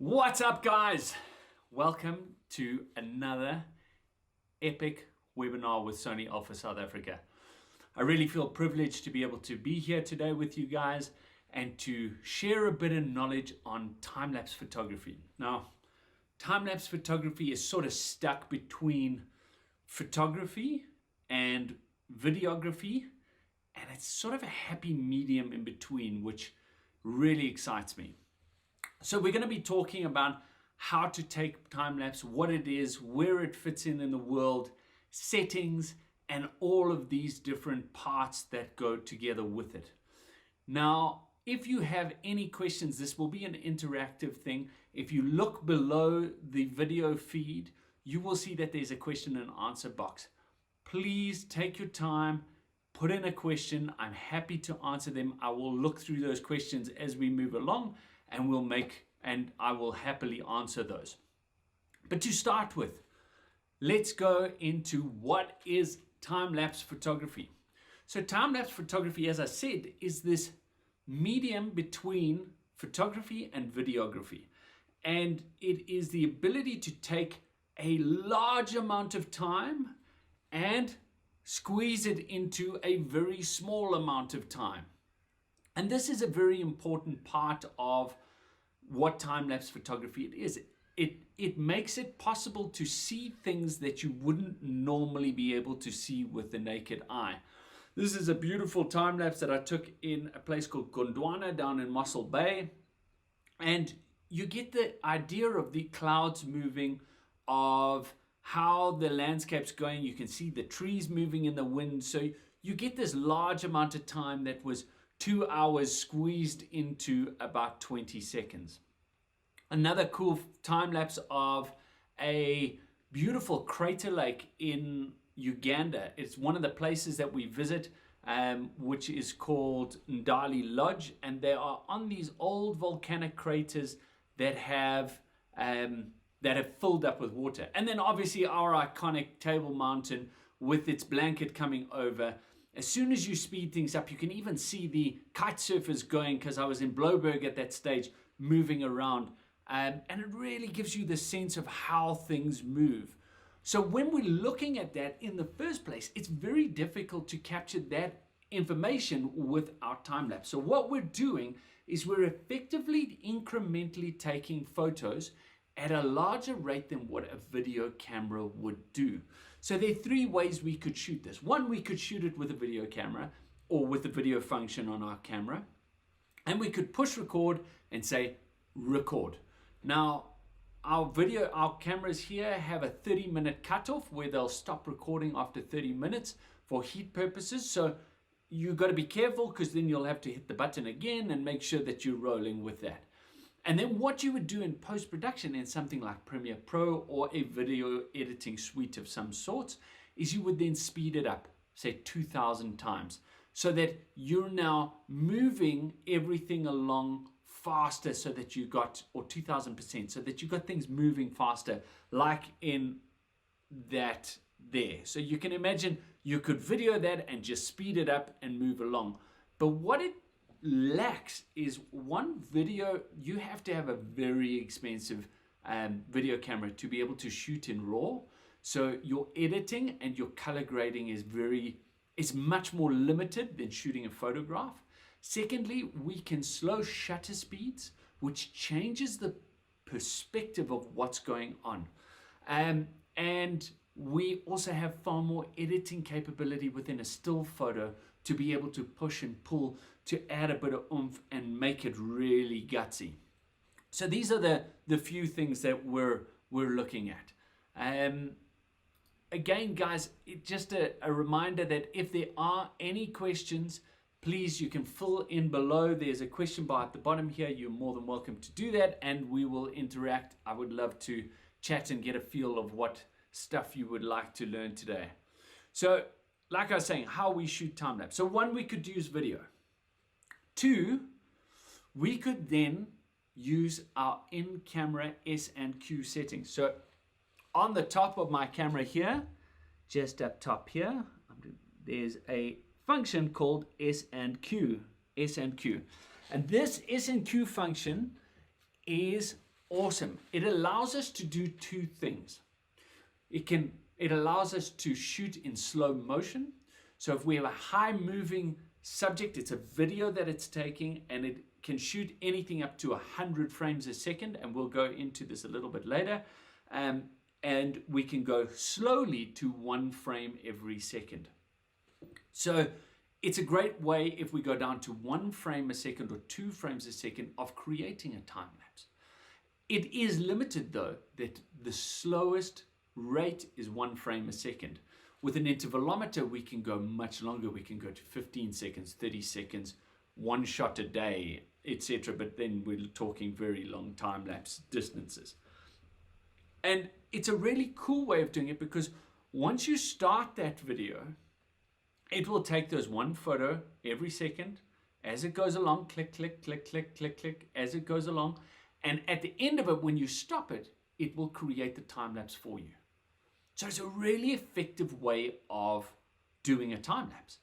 What's up, guys? Welcome to another epic webinar with Sony Alpha South Africa. I really feel privileged to be able to be here today with you guys and to share a bit of knowledge on time-lapse photography. Now, time-lapse photography is sort of stuck between photography and videography, and it's sort of a happy medium in between, which really excites me. So we're going to be talking about how to take time-lapse, what it is, where it fits in the world, settings, and all of these different parts that go together with it. Now, if you have any questions, this will be an interactive thing. If you look below the video feed, you will see that there's a question and answer box. Please take your time, put in a question. I'm happy to answer them. I will look through those questions as we move along, and I will happily answer those. But to start with, let's go into what is time-lapse photography. So time-lapse photography, as I said, is this medium between photography and videography. And it is the ability to take a large amount of time and squeeze it into a very small amount of time. And this is a very important part of what time-lapse photography it is. It makes it possible to see things that you wouldn't normally be able to see with the naked eye. This is a beautiful time-lapse that I took in a place called Gondwana down in Mossel Bay. And you get the idea of the clouds moving, of how the landscape's going. You can see the trees moving in the wind. So you get this large amount of time that was 2 hours squeezed into about 20 seconds. Another cool time-lapse of a beautiful crater lake in Uganda. It's one of the places that we visit, which is called Ndali Lodge, and they are on these old volcanic craters that have filled up with water. And then obviously our iconic Table Mountain with its blanket coming over. As soon as you speed things up, you can even see the kite surfers going, because I was in Bloberg at that stage, moving around. And it really gives you the sense of how things move. So when we're looking at that in the first place, it's very difficult to capture that information with our time-lapse. So what we're doing is we're effectively incrementally taking photos at a larger rate than what a video camera would do. So there are three ways we could shoot this. One, we could shoot it with a video camera or with the video function on our camera. And we could push record and say record. Now, our cameras here have a 30-minute cutoff where they'll stop recording after 30 minutes for heat purposes. So you've got to be careful, because then you'll have to hit the button again and make sure that you're rolling with that. And then what you would do in post-production in something like Premiere Pro or a video editing suite of some sorts is you would then speed it up, say 2,000 times, so that you're now moving everything along faster, so that you got, or 2,000%, so that you got things moving faster, like in that there. So you can imagine you could video that and just speed it up and move along. But what it lacks is one video. You have to have a very expensive video camera to be able to shoot in RAW. So your editing and your color grading is much more limited than shooting a photograph. Secondly, we can slow shutter speeds, which changes the perspective of what's going on. And we also have far more editing capability within a still photo to be able to push and pull to add a bit of oomph and make it really gutsy. So these are the few things that we're looking at. Again, guys, just a reminder that if there are any questions, please, you can fill in below. There's a question bar at the bottom here. You're more than welcome to do that, and we will interact. I would love to chat and get a feel of what stuff you would like to learn today. So, like I was saying, how we shoot time-lapse. So one, we could use video. Two, we could then use our in-camera S and Q settings. So on the top of my camera here, just up top here, there's a function called S and Q. And this S and Q function is awesome. It allows us to do two things. It allows us to shoot in slow motion. So if we have a high moving subject, it's a video that it's taking, and it can shoot anything up to 100 frames a second, and we'll go into this a little bit later. And we can go slowly to 1 frame every second. So it's a great way, if we go down to 1 frame a second or 2 frames a second, of creating a time lapse. It is limited though, that the slowest rate is 1 frame a second. With an intervalometer, we can go much longer. We can go to 15 seconds, 30 seconds, 1 shot a day, etc. But then we're talking very long time lapse distances. And it's a really cool way of doing it, because once you start that video, it will take those 1 photo every second as it goes along, click, click, click, click, click, click, as it goes along. And at the end of it, when you stop it, it will create the time lapse for you. So it's a really effective way of doing a time lapse,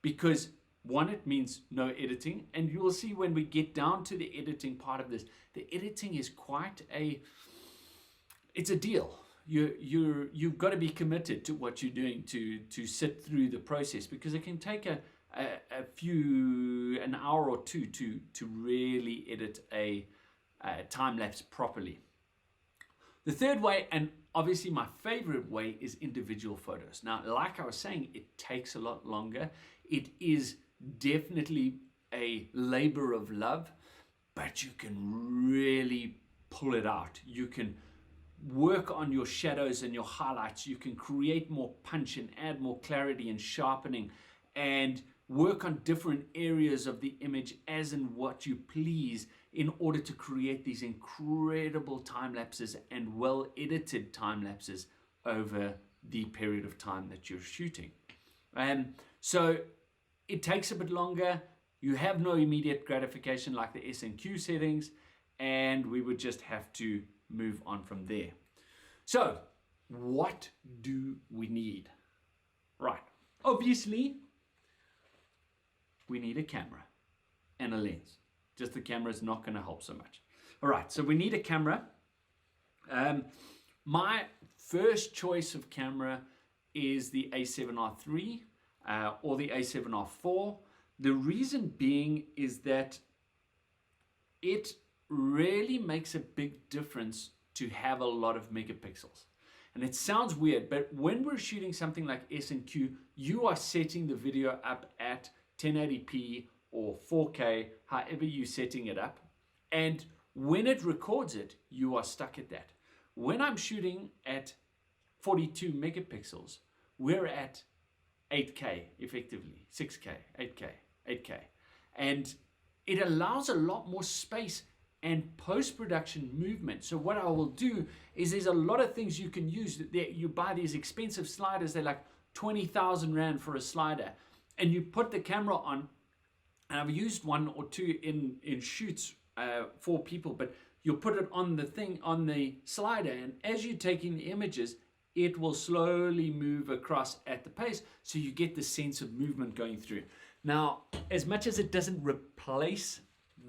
because one, it means no editing. And you will see when we get down to the editing part of this, the editing is quite it's a deal. You've got to be committed to what you're doing to sit through the process, because it can take an hour or two to really edit a time lapse properly. The third way, and obviously my favorite way, is individual photos. Now, like I was saying, it takes a lot longer. It is definitely a labor of love, but you can really pull it out. You can work on your shadows and your highlights. You can create more punch and add more clarity and sharpening, and work on different areas of the image as and what you please, in order to create these incredible time lapses and well edited time lapses over the period of time that you're shooting. So it takes a bit longer. You have no immediate gratification like the S&Q settings, and we would just have to move on from there. So what do we need? Right, obviously we need a camera and a lens. Just the camera is not going to help so much. All right, so we need a camera. My first choice of camera is the A7R3 or the A7R4. The reason being is that it really makes a big difference to have a lot of megapixels. And it sounds weird, but when we're shooting something like S&Q, you are setting the video up at 1080p or 4K, however you're setting it up. And when it records it, you are stuck at that. When I'm shooting at 42 megapixels, we're at 8K effectively, 6K, 8K, 8K. And it allows a lot more space and post-production movement. So what I will do is, there's a lot of things you can use. You buy these expensive sliders, they're like 20,000 Rand for a slider, and you put the camera on, and I've used 1 or 2 in shoots for people, but you'll put it on the thing, on the slider, and as you're taking the images, it will slowly move across at the pace, so you get the sense of movement going through. Now, as much as it doesn't replace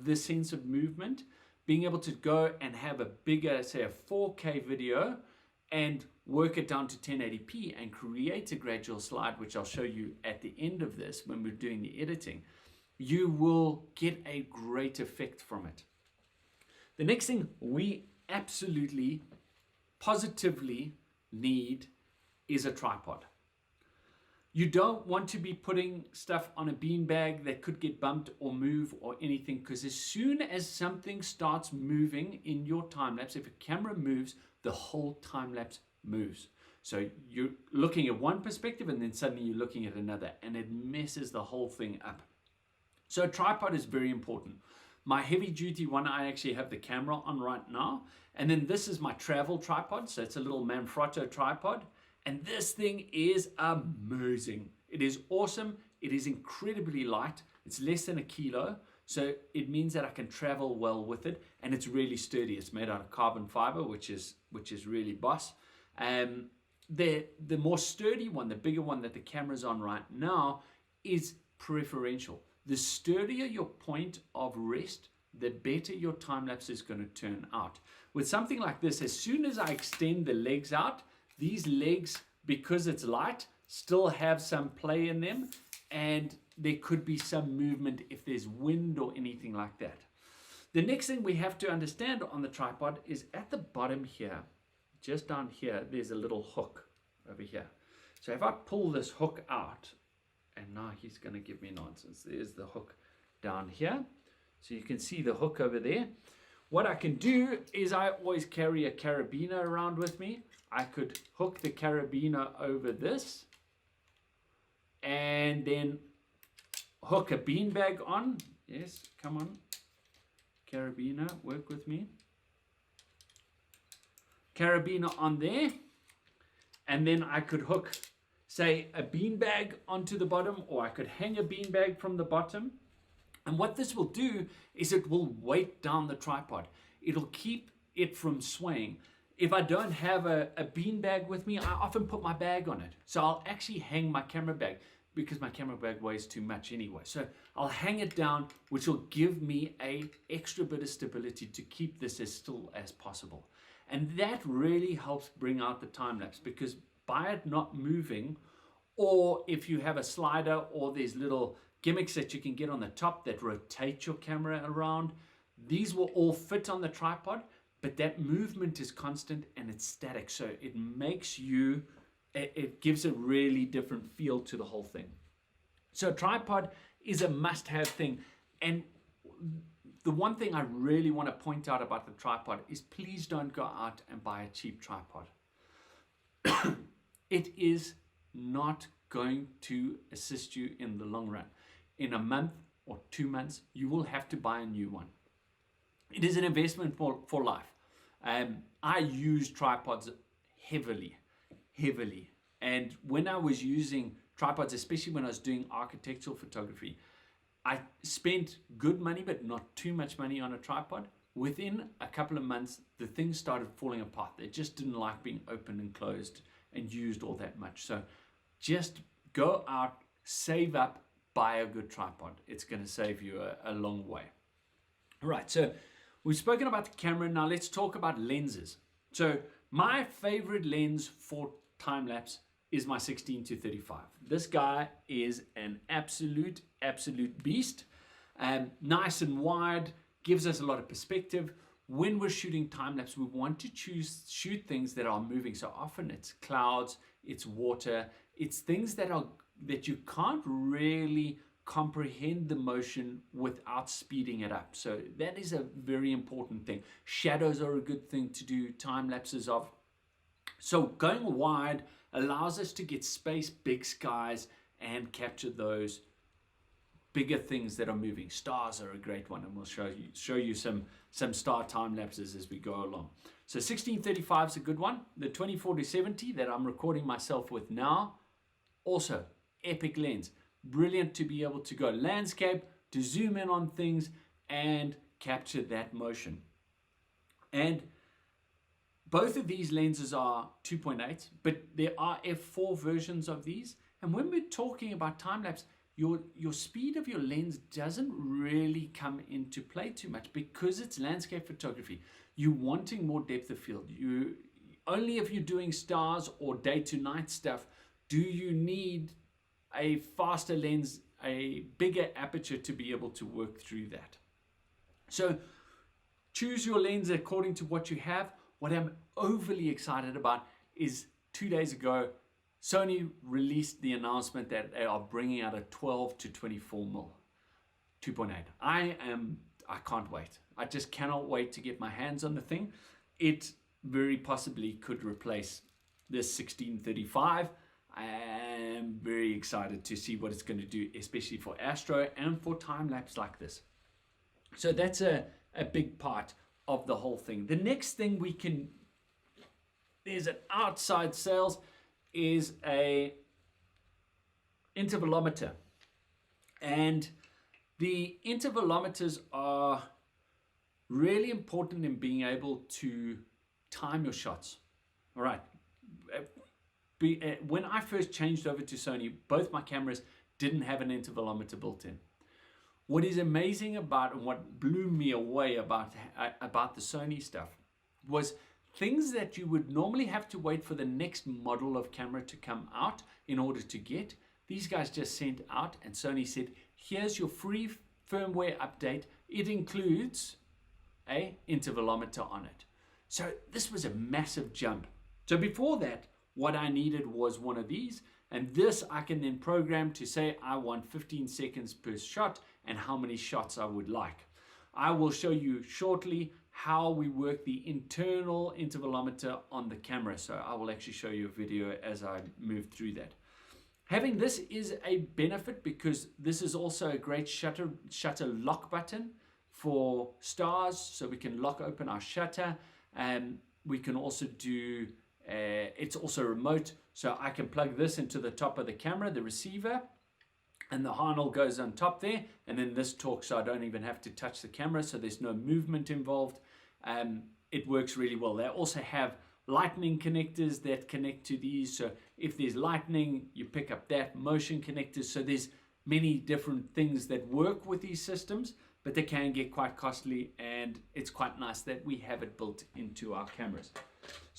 the sense of movement, being able to go and have a bigger, say a 4K video, and work it down to 1080p and create a gradual slide, which I'll show you at the end of this when we're doing the editing, you will get a great effect from it. The next thing we absolutely, positively need is a tripod. You don't want to be putting stuff on a beanbag that could get bumped or move or anything, because as soon as something starts moving in your time lapse, if a camera moves, the whole time lapse moves. So you're looking at one perspective and then suddenly you're looking at another, and it messes the whole thing up. So a tripod is very important. My heavy duty one, I actually have the camera on right now. And then this is my travel tripod. So it's a little Manfrotto tripod. And this thing is amazing. It is awesome. It is incredibly light. It's less than 1 kilo. So it means that I can travel well with it. And it's really sturdy. It's made out of carbon fiber, which is really boss. The more sturdy one, the bigger one that the camera's on right now, is preferential. The sturdier your point of rest, the better your time-lapse is going to turn out. With something like this, as soon as I extend the legs out, these legs, because it's light, still have some play in them, and there could be some movement if there's wind or anything like that. The next thing we have to understand on the tripod is at the bottom here, just down here, there's a little hook over here. So if I pull this hook out, and now he's going to give me nonsense. There's the hook down here. So you can see the hook over there. What I can do is I always carry a carabiner around with me. I could hook the carabiner over this and then hook a beanbag on. Yes, come on. Carabiner, work with me. Carabiner on there. And then I could hook, say, a beanbag onto the bottom, or I could hang a beanbag from the bottom. And what this will do is it will weight down the tripod. It'll keep it from swaying. If I don't have a beanbag with me, I often put my bag on it. So I'll actually hang my camera bag, because my camera bag weighs too much anyway. So I'll hang it down, which will give me an extra bit of stability to keep this as still as possible. And that really helps bring out the time-lapse, because by it not moving, or if you have a slider or there's little gimmicks that you can get on the top that rotate your camera around, these will all fit on the tripod, but that movement is constant and it's static. So it makes you, it gives a really different feel to the whole thing. So a tripod is a must-have thing. And the one thing I really want to point out about the tripod is please don't go out and buy a cheap tripod. It is not going to assist you in the long run. In a month or 2 months, you will have to buy a new one. It is an investment for life. I use tripods heavily. And when I was using tripods, especially when I was doing architectural photography, I spent good money, but not too much money on a tripod. Within a couple of months, the thing started falling apart. They just didn't like being opened and closed and used all that much. So just go out, save up, buy a good tripod. It's going to save you a long way. All right, so we've spoken about the camera. Now let's talk about lenses. So my favorite lens for time-lapse is my 16-35. This guy is an absolute beast. Nice and wide, gives us a lot of perspective. When we're shooting time-lapse, we want to shoot things that are moving. So often it's clouds, it's water, it's things that you can't really comprehend the motion without speeding it up. So that is a very important thing. Shadows are a good thing to do time-lapses of. So going wide allows us to get space, big skies, and capture those bigger things that are moving. Stars are a great one, and we'll show you some star time lapses as we go along. So 16-35 is a good one. The 24-70 that I'm recording myself with now, also epic lens. Brilliant to be able to go landscape, to zoom in on things and capture that motion. And both of these lenses are 2.8, but there are f4 versions of these. And when we're talking about time-lapse, your speed of your lens doesn't really come into play too much because it's landscape photography. You're wanting more depth of field. Only if you're doing stars or day to night stuff do you need a faster lens, a bigger aperture to be able to work through that. So choose your lens according to what you have. What I'm overly excited about is 2 days ago, Sony released the announcement that they are bringing out a 12-24mm 2.8. I can't wait. I just cannot wait to get my hands on the thing. It very possibly could replace this 16-35. I am very excited to see what it's going to do, especially for astro and for time lapse like this. So that's a big part of the whole thing. The next thing there's an outside sales, is a intervalometer. And the intervalometers are really important in being able to time your shots. All right. When I first changed over to Sony, both my cameras didn't have an intervalometer built in. What is amazing about, and what blew me away about the Sony stuff, was things that you would normally have to wait for the next model of camera to come out in order to get. These guys just sent out, and Sony said, here's your free firmware update. It includes a intervalometer on it. So this was a massive jump. So before that, what I needed was one of these, and this I can then program to say I want 15 seconds per shot and how many shots I would like. I will show you shortly how we work the internal intervalometer on the camera. So I will actually show you a video as I move through that. Having this is a benefit because this is also a great shutter lock button for stars, so we can lock open our shutter, and we can also do it's also remote, so I can plug this into the top of the camera, the receiver, and the harnel goes on top there, and then this talks, so I don't even have to touch the camera, so there's no movement involved. It works really well. They also have lightning connectors that connect to these, so if there's lightning, you pick up that, motion connectors, so there's many different things that work with these systems, but they can get quite costly, and it's quite nice that we have it built into our cameras.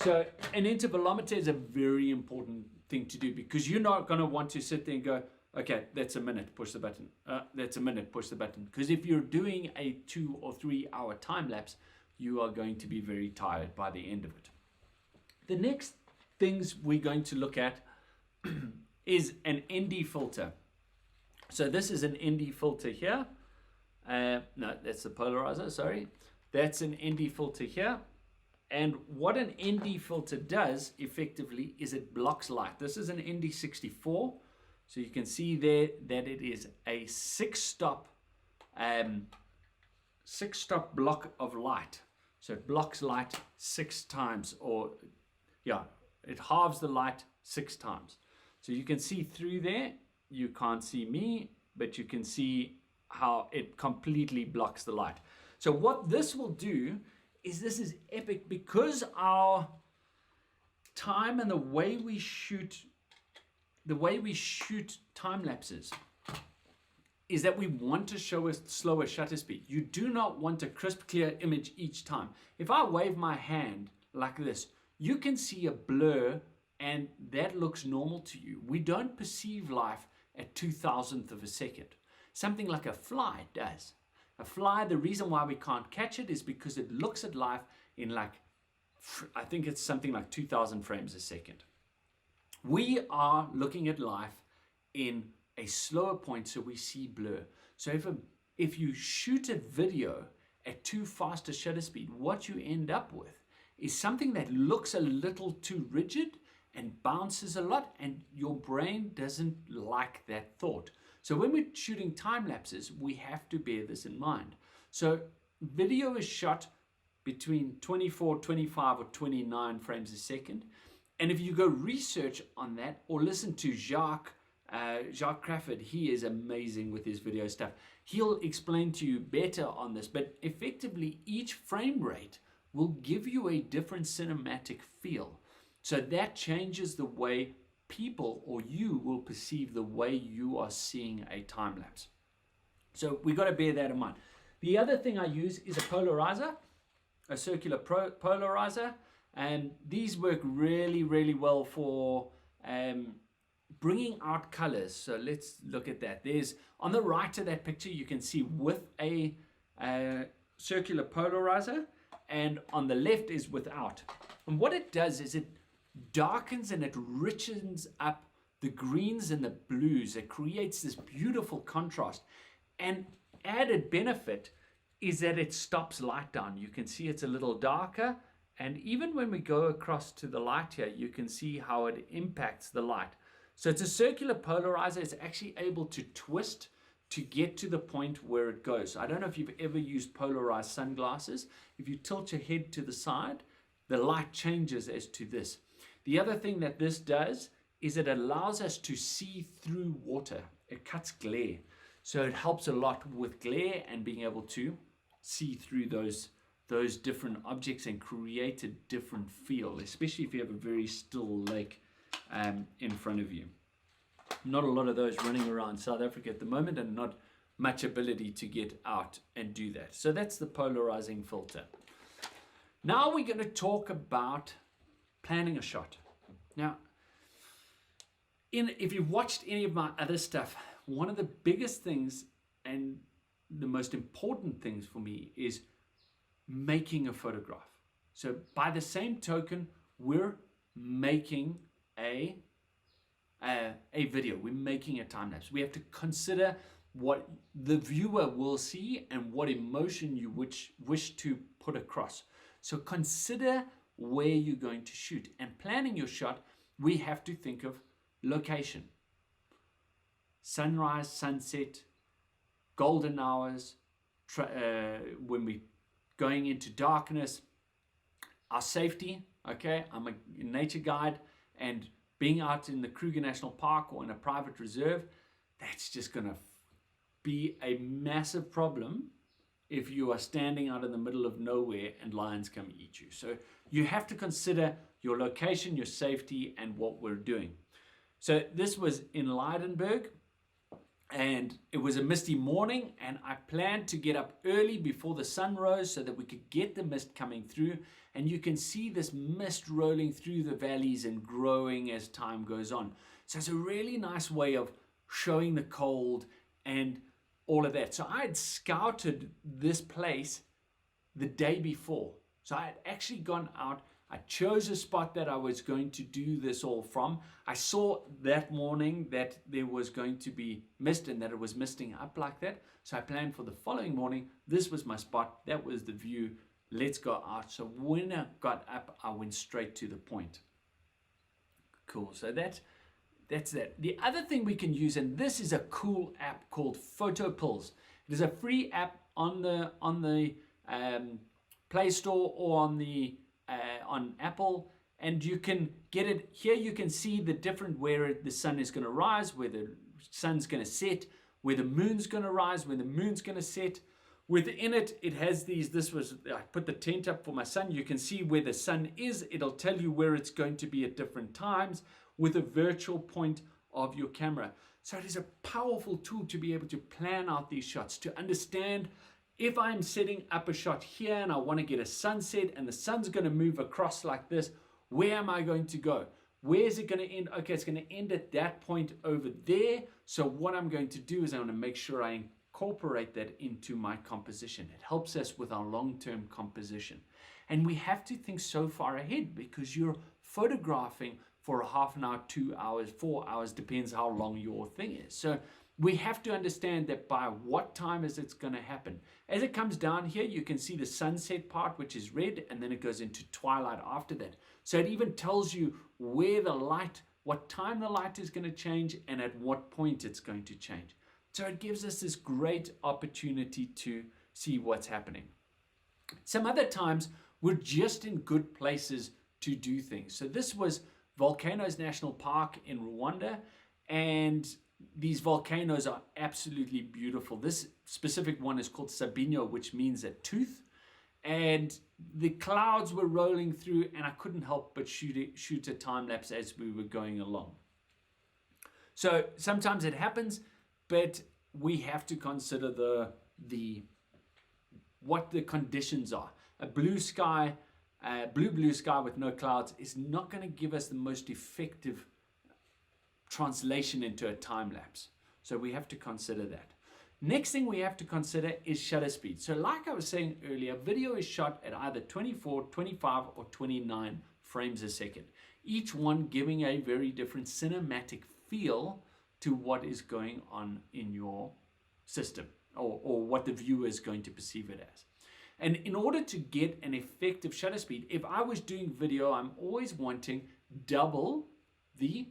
So an intervalometer is a very important thing to do, because you're not going to want to sit there and go, okay, that's a minute, push the button. That's a minute, push the button. Because if you're doing a 2 or 3 hour time lapse, you are going to be very tired by the end of it. The next things we're going to look at is an ND filter. So this is an ND filter here. No, that's the polarizer, sorry. That's an ND filter here. And what an ND filter does effectively is it blocks light. This is an ND64. So you can see there that it is a 6-stop block of light. So it blocks light 6 times, or yeah, it halves the light 6 times. So you can see through there. You can't see me, but you can see how it completely blocks the light. So what this will do is, this is epic, because our time and the way we shoot time lapses is that we want to show a slower shutter speed. You do not want a crisp, clear image each time. If I wave my hand like this, you can see a blur, and that looks normal to you. We don't perceive life at 2,000th of a second. Something like a fly does. A fly, the reason why we can't catch it is because it looks at life in like, I think it's something like 2,000 frames a second. We are looking at life in a slower point, so we see blur. So if you shoot a video at too fast a shutter speed, what you end up with is something that looks a little too rigid and bounces a lot, and your brain doesn't like that thought. So when we're shooting time lapses, we have to bear this in mind. So video is shot between 24, 25 or 29 frames a second. And if you go research on that, or listen to Jacques Crawford, he is amazing with his video stuff. He'll explain to you better on this, but effectively each frame rate will give you a different cinematic feel. So that changes the way people, or you, will perceive the way you are seeing a time lapse. So we got to bear that in mind. The other thing I use is a polarizer, a circular polarizer, and these work really, really well for bringing out colors. So let's look at that. There's, on the right of that picture, you can see with a circular polarizer, and on the left is without. And what it does is it darkens and it richens up the greens and the blues. It creates this beautiful contrast. And added benefit is that it stops light down. You can see it's a little darker, and even when we go across to the light here, you can see how it impacts the light. So it's a circular polarizer. It's actually able to twist to get to the point where it goes. I don't know if you've ever used polarized sunglasses. If you tilt your head to the side, the light changes as to this. The other thing that this does is it allows us to see through water. It cuts glare. So it helps a lot with glare and being able to see through those different objects and create a different feel, especially if you have a very still lake in front of you. Not a lot of those running around South Africa at the moment, and not much ability to get out and do that. So that's the polarizing filter. Now we're going to talk about planning a shot. Now, if you've watched any of my other stuff, one of the biggest things and the most important things for me is making a photograph. So by the same token, we're making a video. We're making a time lapse. We have to consider what the viewer will see and what emotion you wish to put across. So consider where you're going to shoot. And planning your shot, we have to think of location. Sunrise, sunset, golden hours, when we're going into darkness, our safety, okay? I'm a nature guide, and being out in the Kruger National Park or in a private reserve, that's just gonna be a massive problem if you are standing out in the middle of nowhere and lions come eat you. So you have to consider your location, your safety, and what we're doing. So this was in Leidenberg, and it was a misty morning, and I planned to get up early before the sun rose so that we could get the mist coming through. And you can see this mist rolling through the valleys and growing as time goes on. So it's a really nice way of showing the cold and all of that. So I had scouted this place the day before. So I had actually gone out. I chose a spot that I was going to do this all from. I saw that morning that there was going to be mist and that it was misting up like that. So I planned for the following morning. This was my spot. That was the view. Let's go out. So when I got up, I went straight to the point. Cool. So that's that. The other thing we can use, and this is a cool app called PhotoPills. It is a free app on the Play Store or on Apple, and you can get it here. You can see the different where the sun is going to rise, where the sun's going to set, where the moon's going to rise, where the moon's going to set. Within it, it has these. I put the tent up for my son. You can see where the sun is. It'll tell you where it's going to be at different times with a virtual point of your camera. So it is a powerful tool to be able to plan out these shots, to understand if I'm setting up a shot here and I want to get a sunset and the sun's going to move across like this, where am I going to go? Where is it going to end? Okay, it's going to end at that point over there. So what I'm going to do is I want to make sure I incorporate that into my composition. It helps us with our long-term composition. And we have to think so far ahead because you're photographing for a half an hour, 2 hours, 4 hours, depends how long your thing is. So we have to understand that by what time is it's going to happen. As it comes down here, you can see the sunset part, which is red, and then it goes into twilight after that. So it even tells you where the light, what time the light is going to change, and at what point it's going to change. So it gives us this great opportunity to see what's happening. Some other times, we're just in good places to do things. So this was Volcanoes National Park in Rwanda, and these volcanoes are absolutely beautiful. This specific one is called Sabino, which means a tooth. And the clouds were rolling through, and I couldn't help but shoot a time lapse as we were going along. So sometimes it happens, but we have to consider what the conditions are. A blue sky, blue sky with no clouds is not going to give us the most effective translation into a time lapse. So we have to consider that. Next thing we have to consider is shutter speed. So like I was saying earlier, video is shot at either 24, 25, or 29 frames a second. Each one giving a very different cinematic feel to what is going on in your system, or what the viewer is going to perceive it as. And in order to get an effective shutter speed, if I was doing video, I'm always wanting double the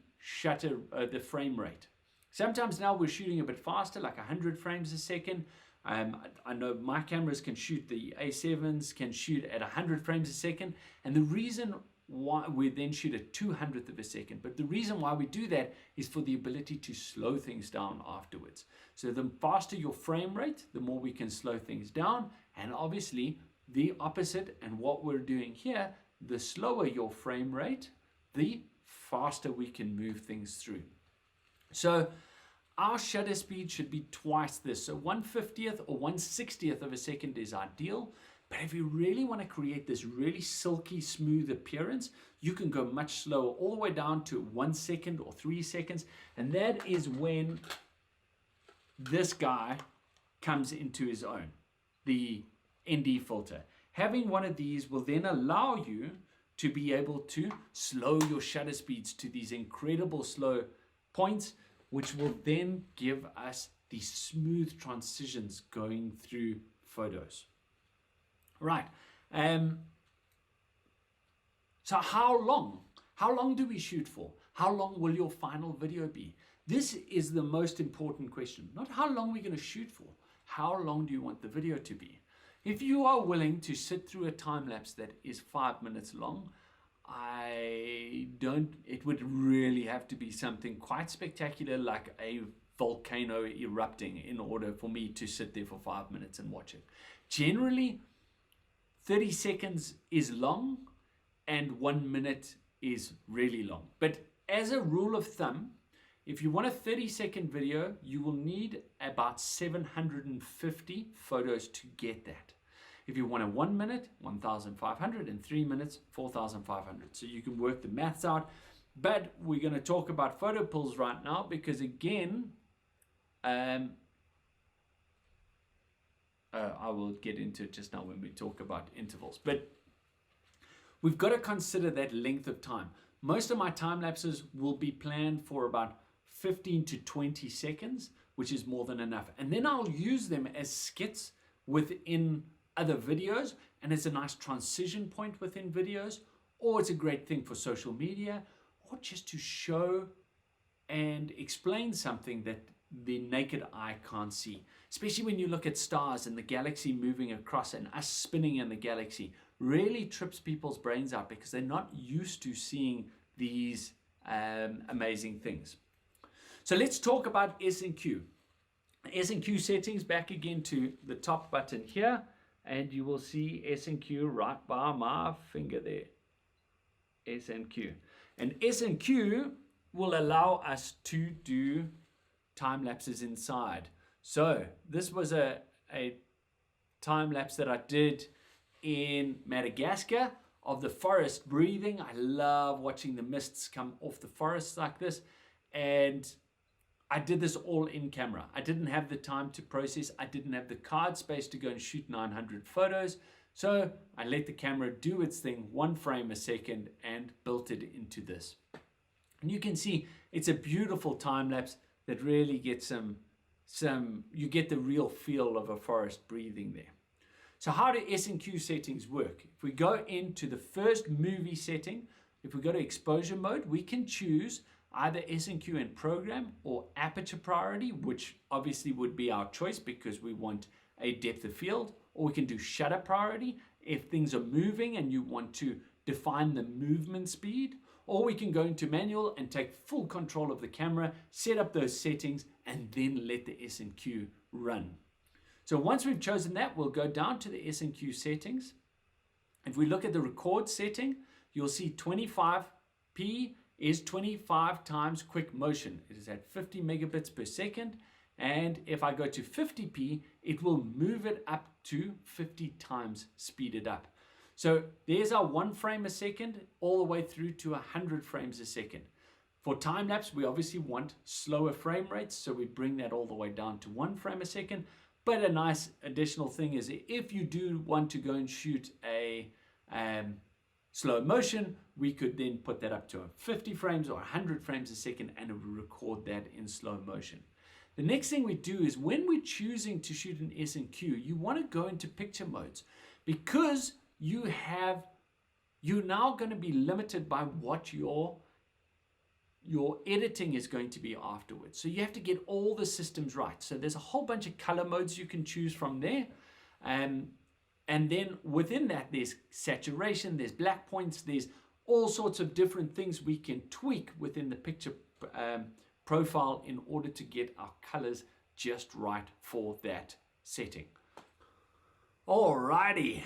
the frame rate. Sometimes now we're shooting a bit faster, like 100 frames a second. I know my cameras can shoot, the A7s can shoot at 100 frames a second. And the reason why we then shoot at 200th of a second, but the reason why we do that is for the ability to slow things down afterwards. So the faster your frame rate, the more we can slow things down. And obviously the opposite, and what we're doing here, the slower your frame rate, the faster we can move things through. So our shutter speed should be twice this. So 1/50th or 1/60th of a second is ideal. But if you really want to create this really silky, smooth appearance, you can go much slower, all the way down to 1 second or 3 seconds. And that is when this guy comes into his own, the ND filter. Having one of these will then allow you to be able to slow your shutter speeds to these incredible slow points, which will then give us these smooth transitions going through photos. Right. So how long do we shoot for? How long will your final video be? This is the most important question. Not how long we're going to shoot for. How long do you want the video to be? If you are willing to sit through a time lapse that is 5 minutes long, it would really have to be something quite spectacular, like a volcano erupting, in order for me to sit there for 5 minutes and watch it. Generally, 30 seconds is long and 1 minute is really long. But as a rule of thumb, if you want a 30-second video, you will need about 750 photos to get that. If you want a 1 minute, 1,500, and 3 minutes, 4,500. So you can work the maths out. But we're going to talk about photo pulls right now because, again, I will get into it just now when we talk about intervals. But we've got to consider that length of time. Most of my time lapses will be planned for about 15 to 20 seconds, which is more than enough. And then I'll use them as skits within other videos, and it's a nice transition point within videos, or it's a great thing for social media, or just to show and explain something that the naked eye can't see. Especially when you look at stars and the galaxy moving across and us spinning in the galaxy, really trips people's brains out because they're not used to seeing these amazing things. So let's talk S&Q. S&Q settings, back again to the top button here, and you will see S&Q right by my finger there. S&Q. And S&Q will allow us to do time lapses inside. So this was a time lapse that I did in Madagascar of the forest breathing. I love watching the mists come off the forest like this. And I did this all in camera. I didn't have the time to process. I didn't have the card space to go and shoot 900 photos. So I let the camera do its thing, 1 frame a second, and built it into this. And you can see it's a beautiful time lapse that really gets you get the real feel of a forest breathing there. So how do S&Q settings work? If we go into the first movie setting, if we go to exposure mode, we can choose either S&Q in program or aperture priority, which obviously would be our choice because we want a depth of field, or we can do shutter priority if things are moving and you want to define the movement speed, or we can go into manual and take full control of the camera, set up those settings, and then let the S&Q run. So once we've chosen that, we'll go down to the S&Q settings. If we look at the record setting, you'll see 25p is 25 times quick motion. It is at 50 megabits per second. And if I go to 50p, it will move it up to 50 times speeded up. So there's our 1 frame a second all the way through to 100 frames a second. For time lapse, we obviously want slower frame rates, so we bring that all the way down to 1 frame a second. But a nice additional thing is if you do want to go and shoot a slow motion, we could then put that up to 50 frames or 100 frames a second, and it will record that in slow motion. The next thing we do is when we're choosing to shoot an S&Q, you want to go into picture modes because you're now going to be limited by what your editing is going to be afterwards. So you have to get all the systems right. So there's a whole bunch of color modes you can choose from there. And then within that, there's saturation, there's black points, there's all sorts of different things we can tweak within the picture profile in order to get our colors just right for that setting. Alrighty,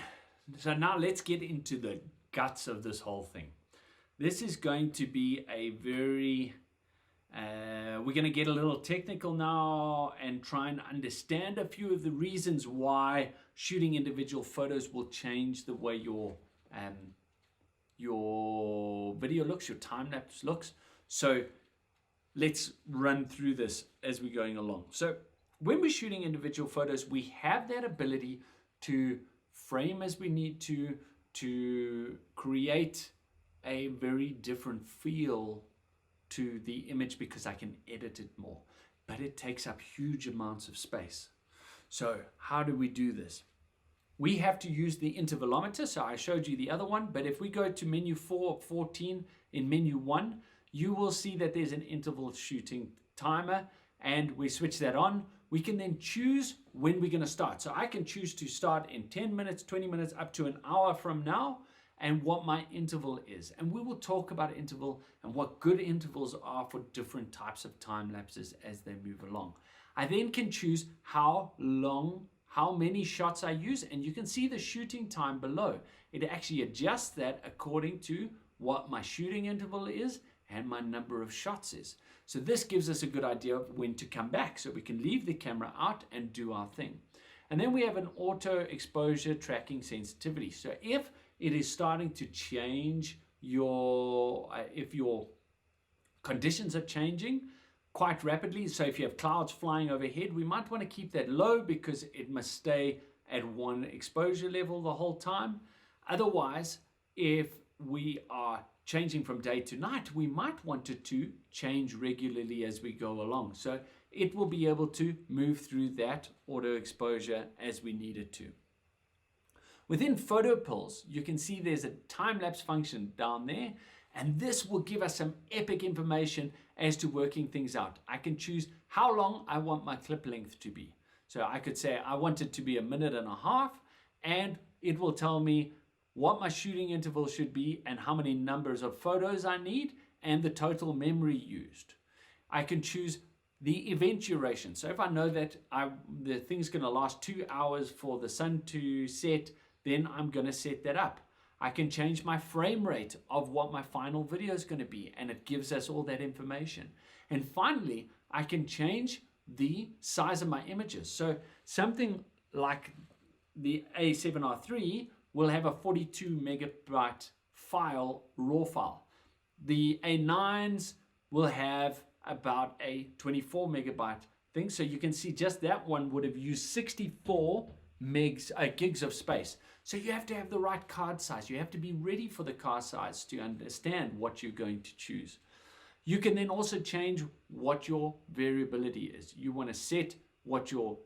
so now let's get into the guts of this whole thing. This is going to be a very We're going to get a little technical now and try and understand a few of the reasons why shooting individual photos will change the way your video looks, your time lapse looks. So let's run through this as we're going along. So when we're shooting individual photos, we have that ability to frame as we need to create a very different feel to the image because I can edit it more, but it takes up huge amounts of space. So how do we do this? We have to use the intervalometer. So I showed you the other one, but if we go to menu 14 in menu 1, you will see that there's an interval shooting timer, and we switch that on. We can then choose when we're going to start. So I can choose to start in 10 minutes, 20 minutes, up to an hour from now, and what my interval is. And we will talk about interval and what good intervals are for different types of time lapses as they move along. I then can choose how long, how many shots I use, and you can see the shooting time below. It actually adjusts that according to what my shooting interval is and my number of shots is. So this gives us a good idea of when to come back, so we can leave the camera out and do our thing. And then we have an auto exposure tracking sensitivity. So if it is starting to change if your conditions are changing quite rapidly, so if you have clouds flying overhead, we might want to keep that low because it must stay at one exposure level the whole time. Otherwise, if we are changing from day to night, we might want it to change regularly as we go along. So it will be able to move through that auto exposure as we need it to. Within photo pulls, you can see there's a time-lapse function down there, and this will give us some epic information as to working things out. I can choose how long I want my clip length to be. So I could say I want it to be 1.5 minutes, and it will tell me what my shooting interval should be and how many numbers of photos I need and the total memory used. I can choose the event duration. So if I know that the thing's going to last 2 hours for the sun to set, then I'm going to set that up. I can change my frame rate of what my final video is going to be, and it gives us all that information. And finally, I can change the size of my images. So something like the A7R3 will have a 42 megabyte file, raw file. The A9s will have about a 24 megabyte thing. So you can see just that one would have used 64 gigs of space. So you have to have the right card size. You have to be ready for the card size to understand what you're going to choose. You can then also change what your variability is. You want to set what your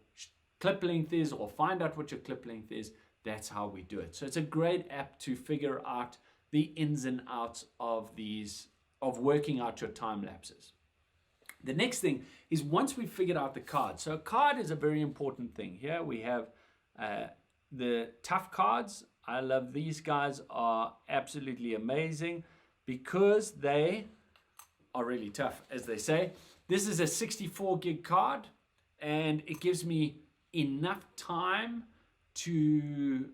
clip length is or find out what your clip length is. That's how we do it. So it's a great app to figure out the ins and outs of working out your time lapses. The next thing is once we've figured out the card. So a card is a very important thing. Here we have the tough cards. I love these guys, are absolutely amazing because they are really tough, as they say. This is a 64 gig card, and it gives me enough time to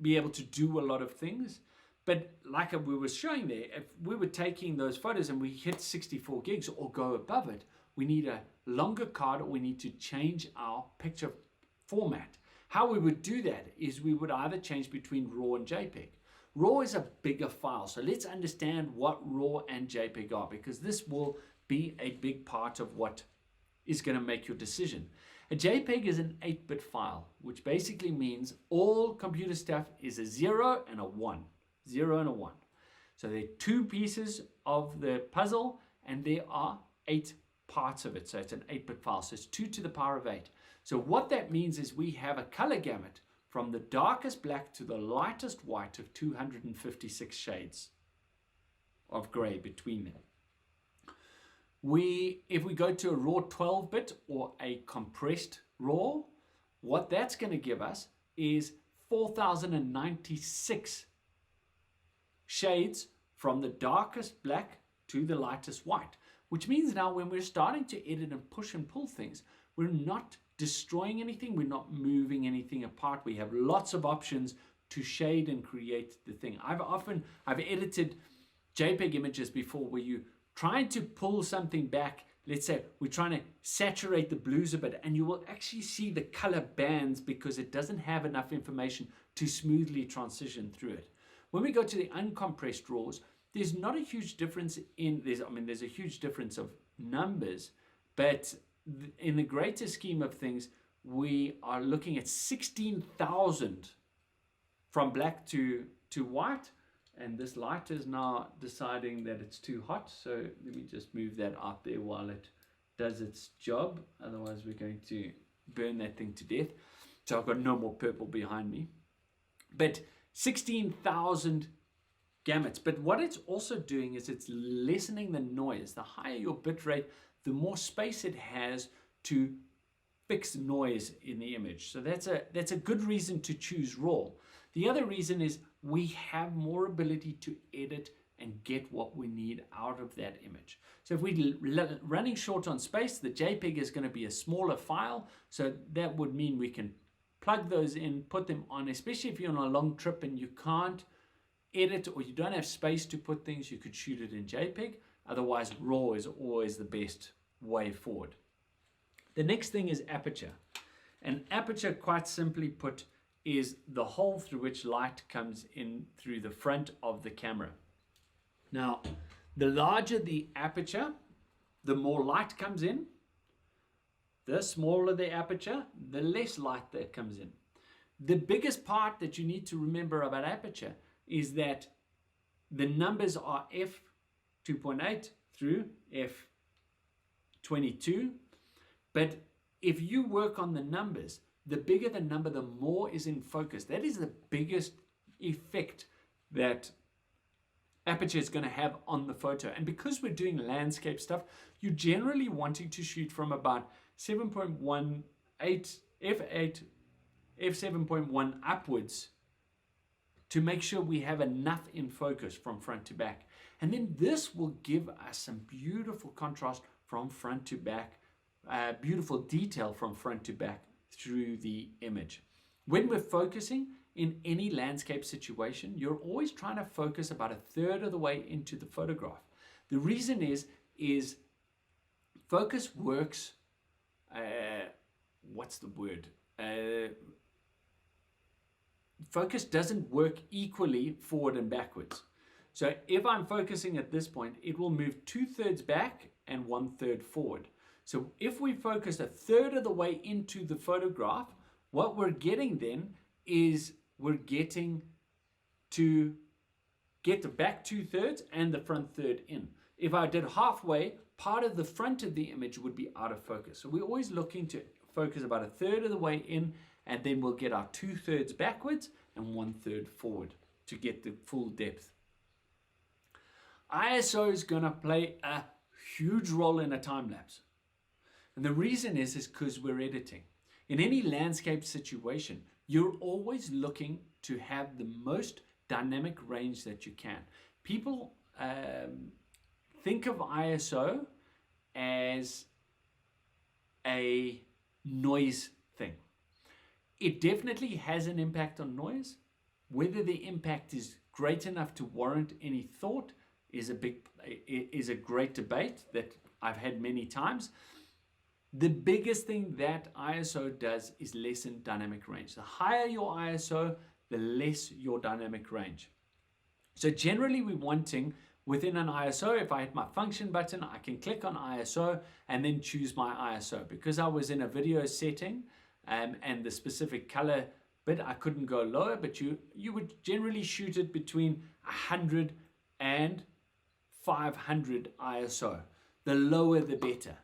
be able to do a lot of things. But like we were showing there, if we were taking those photos and we hit 64 gigs or go above it, we need a longer card, or we need to change our picture format. How we would do that is we would either change between RAW and JPEG. RAW is a bigger file, so let's understand what RAW and JPEG are, because this will be a big part of what is going to make your decision. A JPEG is an 8-bit file, which basically means all computer stuff is a 0 and a 1. 0 and a 1. So there are 2 pieces of the puzzle, and there are 8 parts of it. So it's an 8-bit file. So it's 2 to the power of 8. So what that means is we have a color gamut from the darkest black to the lightest white of 256 shades of gray between them. If we go to a raw 12-bit or a compressed RAW, what that's going to give us is 4,096 shades from the darkest black to the lightest white, which means now when we're starting to edit and push and pull things, we're not destroying anything, we're not moving anything apart. We have lots of options to shade and create the thing. I've edited JPEG images before where you trying to pull something back, let's say we're trying to saturate the blues a bit, and you will actually see the color bands because it doesn't have enough information to smoothly transition through it. When we go to the uncompressed raws, there's not a huge difference there's a huge difference of numbers, but in the greater scheme of things, we are looking at 16,000 from black to white, and this light is now deciding that it's too hot, so let me just move that out there while it does its job, otherwise we're going to burn that thing to death. So I've got no more purple behind me, but 16,000 gamuts. But what it's also doing is it's lessening the noise. The higher your bit rate, the more space it has to fix noise in the image. So that's a good reason to choose raw. The other reason is we have more ability to edit and get what we need out of that image. So if we're running short on space, the JPEG is going to be a smaller file. So that would mean we can plug those in, put them on, especially if you're on a long trip and you can't edit or you don't have space to put things, you could shoot it in JPEG. Otherwise, RAW is always the best way forward. The next thing is Aperture. And Aperture, quite simply put, is the hole through which light comes in through the front of the camera. Now, the larger the aperture, the more light comes in. The smaller the aperture, the less light that comes in. The biggest part that you need to remember about Aperture is that the numbers are f2.8 through f22. But if you work on the numbers, the bigger the number, the more is in focus. That is the biggest effect that Aperture is going to have on the photo. And because we're doing landscape stuff, you're generally wanting to shoot from about 7.18 f8 f7.1 upwards to make sure we have enough in focus from front to back. And then this will give us some beautiful contrast from front to back, beautiful detail from front to back through the image. When we're focusing in any landscape situation, you're always trying to focus about a third of the way into the photograph. The reason is focus works, focus doesn't work equally forward and backwards. So if I'm focusing at this point, it will move 2/3 back and 1/3 forward. So if we focus a third of the way into the photograph, what we're getting then is we're getting to get the back 2/3 and the front third in. If I did halfway, part of the front of the image would be out of focus. So we're always looking to focus about a third of the way in, and then we'll get our 2/3 backwards and 1/3 forward to get the full depth. ISO is going to play a huge role in a time lapse. And the reason is because we're editing. In any landscape situation, you're always looking to have the most dynamic range that you can. People think of ISO as a noise thing. It definitely has an impact on noise. Whether the impact is great enough to warrant any thought is a great debate that I've had many times. The biggest thing that ISO does is lessen dynamic range. The higher your ISO, the less your dynamic range. So generally we're wanting within an ISO, if I hit my function button, I can click on ISO and then choose my ISO. Because I was in a video setting and the specific color bit, I couldn't go lower, but you would generally shoot it between 100 and 500 ISO. The lower the better.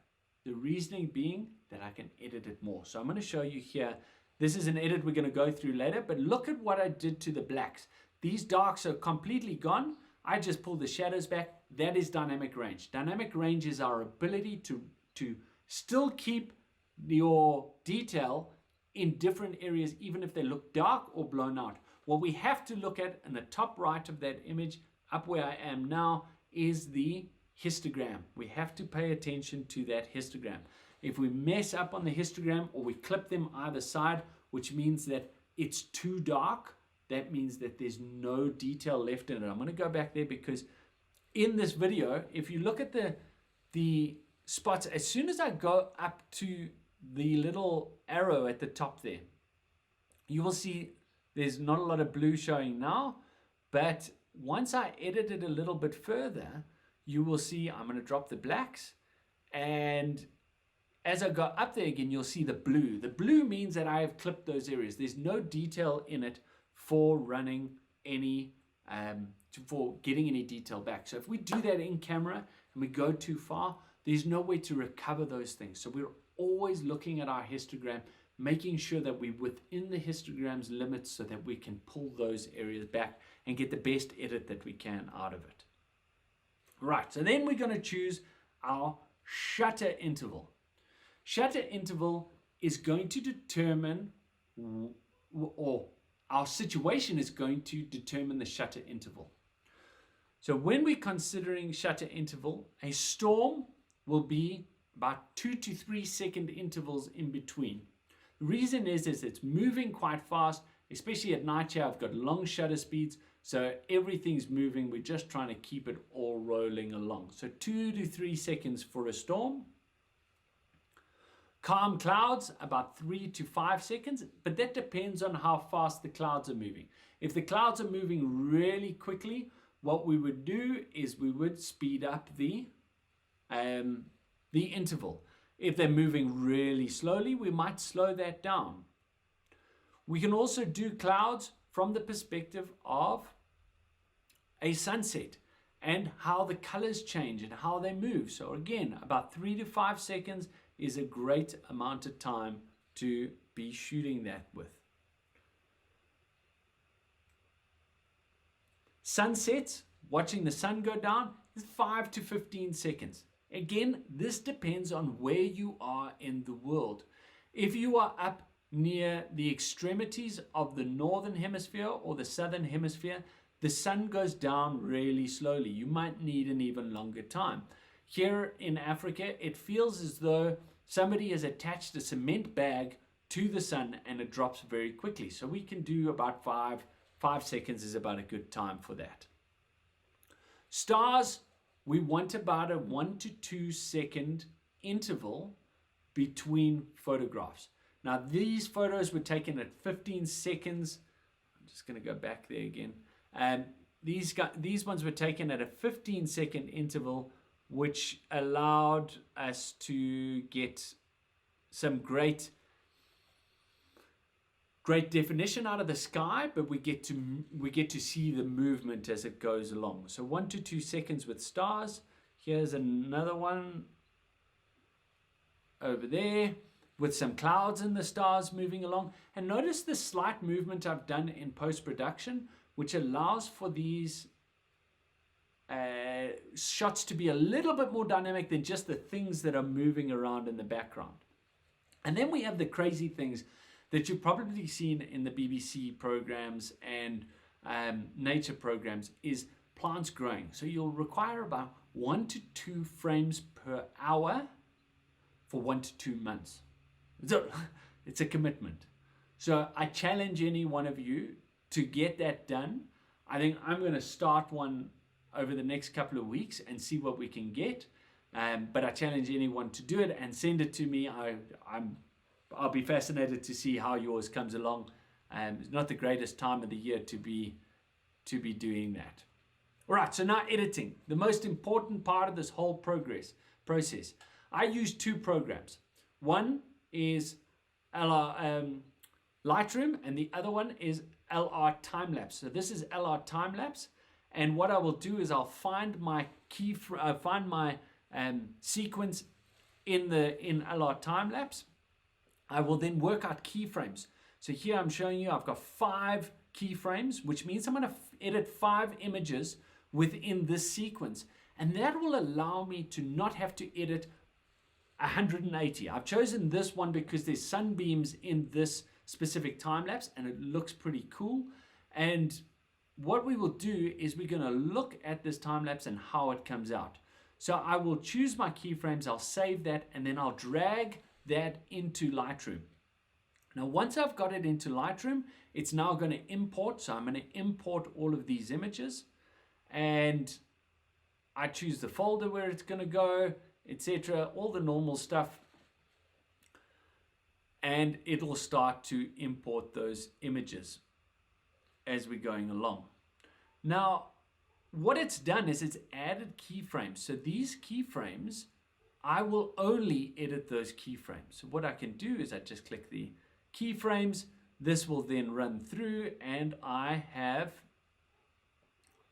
The reasoning being that I can edit it more. So I'm going to show you here. This is an edit we're going to go through later, but look at what I did to the blacks. These darks are completely gone. I just pulled the shadows back. That is dynamic range. Dynamic range is our ability to still keep your detail in different areas, even if they look dark or blown out. What we have to look at in the top right of that image, up where I am now, is the histogram. We have to pay attention to that histogram. If we mess up on the histogram or we clip them either side, which means that it's too dark, that means that there's no detail left in it. I'm going to go back there because in this video, if you look at the spots, as soon as I go up to the little arrow at the top there, you will see there's not a lot of blue showing now, but once I edit it a little bit further, you will see I'm going to drop the blacks, and as I go up there again, you'll see the blue. The blue means that I have clipped those areas. There's no detail in it for running any, for getting any detail back. So if we do that in camera and we go too far, there's no way to recover those things. So we're always looking at our histogram, making sure that we're within the histogram's limits so that we can pull those areas back and get the best edit that we can out of it. Right, so then we're going to choose our shutter interval. Shutter interval is going to determine, or our situation is going to determine the shutter interval. So when we're considering shutter interval, a storm will be about 2 to 3 second intervals in between. The reason is it's moving quite fast, especially at night here. I've got long shutter speeds, so everything's moving. We're just trying to keep it all rolling along. So 2 to 3 seconds for a storm. Calm clouds, about 3 to 5 seconds, but that depends on how fast the clouds are moving. If the clouds are moving really quickly, what we would do is we would speed up the interval. If they're moving really slowly, we might slow that down. We can also do clouds from the perspective of a sunset and how the colors change and how they move. So again, about 3 to 5 seconds is a great amount of time to be shooting that with. Sunsets, watching the sun go down, is 5 to 15 seconds. Again, this depends on where you are in the world. If you are up near the extremities of the northern hemisphere or the southern hemisphere, the sun goes down really slowly. You might need an even longer time. Here in Africa, it feels as though somebody has attached a cement bag to the sun and it drops very quickly. So we can do about 5 seconds is about a good time for that. Stars, we want about a 1 to 2 second interval between photographs. Now these photos were taken at 15 seconds. I'm just going to go back there again. These ones were taken at a 15-second interval, which allowed us to get some great definition out of the sky, but we get to see the movement as it goes along. So 1 to 2 seconds with stars. Here's another one over there with some clouds and the stars moving along. And notice the slight movement I've done in post-production, which allows for these shots to be a little bit more dynamic than just the things that are moving around in the background. And then we have the crazy things that you've probably seen in the BBC programs and nature programs is plants growing. So you'll require about 1 to 2 frames per hour for 1 to 2 months. So it's a commitment. So I challenge any one of you to get that done. I think I'm going to start one over the next couple of weeks and see what we can get. But I challenge anyone to do it and send it to me. I'll be fascinated to see how yours comes along. It's not the greatest time of the year to be doing that. All right, so now editing, the most important part of this whole process. I use 2 programs. One is Lightroom, and the other one is Time-Lapse. So this is Time-Lapse, and what I will do is I'll find my sequence in Time-Lapse. I will then work out keyframes. So here I'm showing you I've got 5 keyframes, which means I'm going to edit 5 images within this sequence. And that will allow me to not have to edit 180. I've chosen this one because there's sunbeams in this specific time lapse and it looks pretty cool. And what we will do is we're going to look at this time lapse and how it comes out. So I will choose my keyframes, I'll save that, and then I'll drag that into Lightroom. Now once I've got it into Lightroom, it's now going to import. So I'm going to import all of these images, and I choose the folder where it's going to go, etc. All the normal stuff. And it'll start to import those images as we're going along. Now, what it's done is it's added keyframes. So these keyframes, I will only edit those keyframes. So what I can do is I just click the keyframes. This will then run through and I have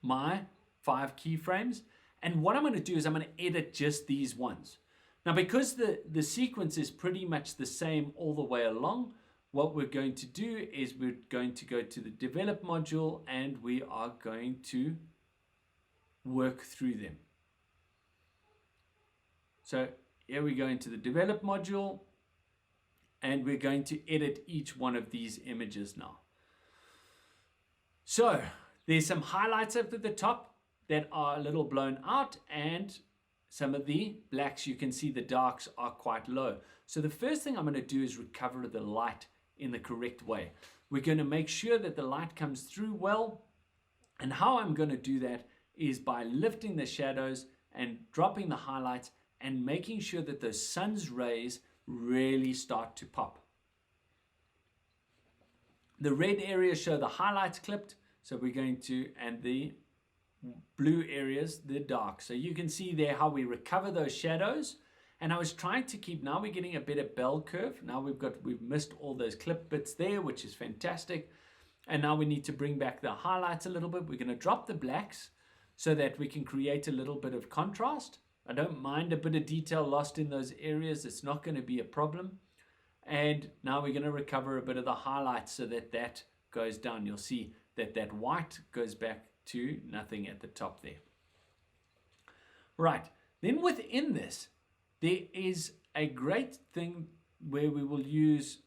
my 5 keyframes. And what I'm going to do is I'm going to edit just these ones. Now, because the sequence is pretty much the same all the way along, what we're going to do is we're going to go to the develop module and we are going to work through them. So here we go into the develop module and we're going to edit each one of these images now. So there's some highlights up at the top that are a little blown out, and some of the blacks, you can see the darks are quite low. So the first thing I'm going to do is recover the light in the correct way. We're going to make sure that the light comes through well. And how I'm going to do that is by lifting the shadows and dropping the highlights and making sure that the sun's rays really start to pop. The red areas show the highlights clipped. So we're going to, and the blue areas, the dark. So you can see there how we recover those shadows. And I was trying to keep, now we're getting a better bell curve. Now we've missed all those clip bits there, which is fantastic. And now we need to bring back the highlights a little bit. We're going to drop the blacks so that we can create a little bit of contrast. I don't mind a bit of detail lost in those areas. It's not going to be a problem. And now we're going to recover a bit of the highlights so that that goes down. You'll see that that white goes back to nothing at the top there. Right, then within this, there is a great thing where we will use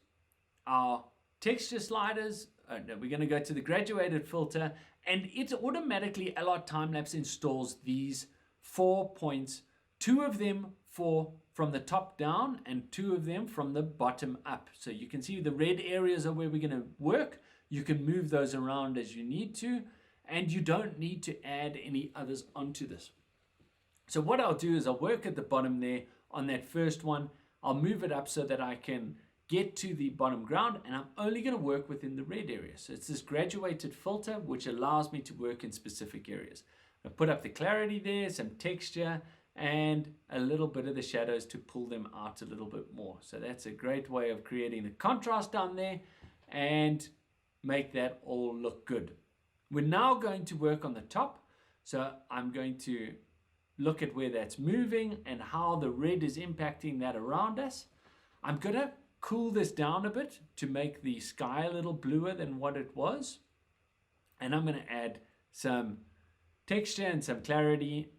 our texture sliders. We're going to go to the graduated filter, and it automatically, Time-Lapse installs these 4 points, 2 of them from the top down and 2 of them from the bottom up. So you can see the red areas are where we're going to work. You can move those around as you need to, and you don't need to add any others onto this. So what I'll do is I'll work at the bottom there on that first one. I'll move it up so that I can get to the bottom ground, and I'm only going to work within the red area. So it's this graduated filter which allows me to work in specific areas. I put up the clarity there, some texture, and a little bit of the shadows to pull them out a little bit more. So that's a great way of creating the contrast down there and make that all look good. We're now going to work on the top. So I'm going to look at where that's moving and how the red is impacting that around us. I'm going to cool this down a bit to make the sky a little bluer than what it was. And I'm going to add some texture and some clarity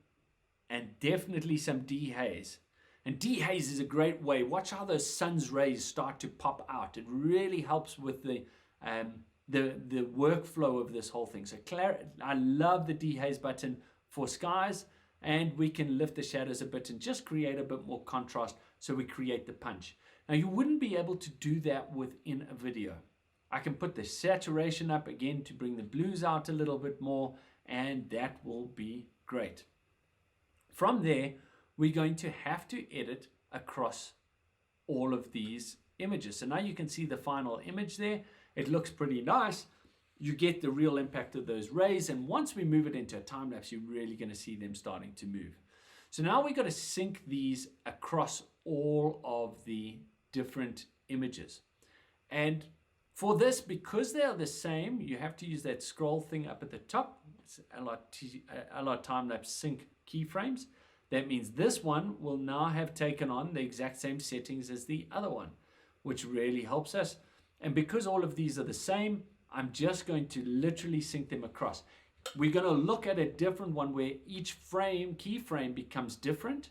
and definitely some dehaze. And dehaze is a great way. Watch how those sun's rays start to pop out. It really helps with the workflow of this whole thing. So I love the dehaze button for skies, and we can lift the shadows a bit and just create a bit more contrast so we create the punch. Now you wouldn't be able to do that within a video. I can put the saturation up again to bring the blues out a little bit more, and that will be great. From there, we're going to have to edit across all of these images. So now you can see the final image there. It looks pretty nice. You get the real impact of those rays, and once we move it into a time lapse, you're really going to see them starting to move. So now we've got to sync these across all of the different images. And for this, because they are the same, you have to use that scroll thing up at the top. It's Time-Lapse sync keyframes. That means this one will now have taken on the exact same settings as the other one, which really helps us. And because all of these are the same, I'm just going to literally sync them across. We're going to look at a different one where each keyframe becomes different,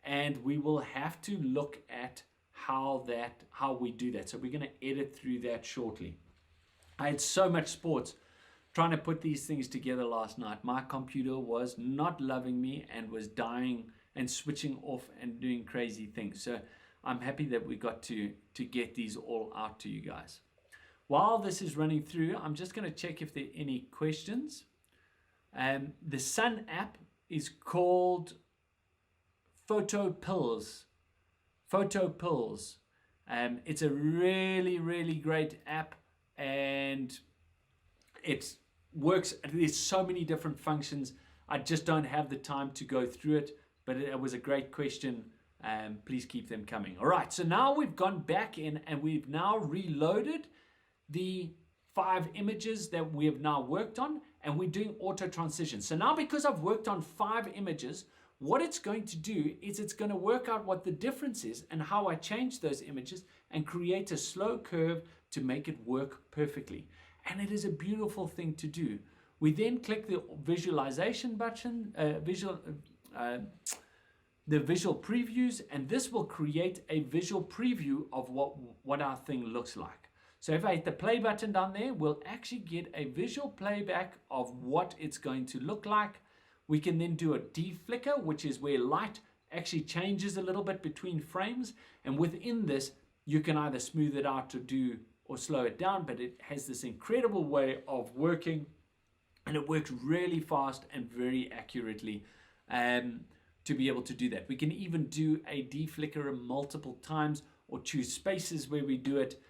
and we will have to look at how we do that. So we're going to edit through that shortly. I had so much sports trying to put these things together last night. My computer was not loving me and was dying and switching off and doing crazy things. So I'm happy that we got to get these all out to you guys. While this is running through, I'm just going to check if there are any questions. The Sun app is called Photo Pills. Photo Pills. It's a really, really great app, and it works. There's so many different functions. I just don't have the time to go through it, but it was a great question. Please keep them coming. All right, so now we've gone back in and we've now reloaded the 5 images that we have now worked on, and we're doing auto transition. So now, because I've worked on 5 images, what it's going to do is it's going to work out what the difference is and how I change those images and create a slow curve to make it work perfectly. And it is a beautiful thing to do. We then click the visualization button, the visual previews, and this will create a visual preview of what our thing looks like. So if I hit the play button down there, we'll actually get a visual playback of what it's going to look like. We can then do a deflicker, which is where light actually changes a little bit between frames. And within this, you can either smooth it out or slow it down, but it has this incredible way of working, and it works really fast and very accurately to be able to do that. We can even do a deflicker multiple times or choose spaces where we do it.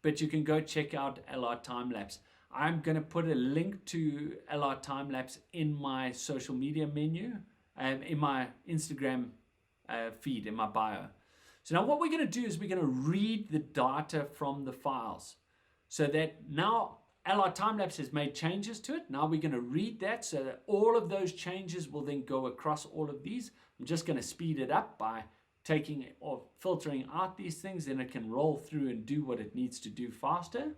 But you can go check out LR Time-Lapse. I'm going to put a link to LR Time-Lapse in my social media menu, in my Instagram feed, in my bio. So now what we're going to do is we're going to read the data from the files. So that now LR Time-Lapse has made changes to it. Now we're going to read that so that all of those changes will then go across all of these. I'm just going to speed it up by taking or filtering out these things, then it can roll through and do what it needs to do faster.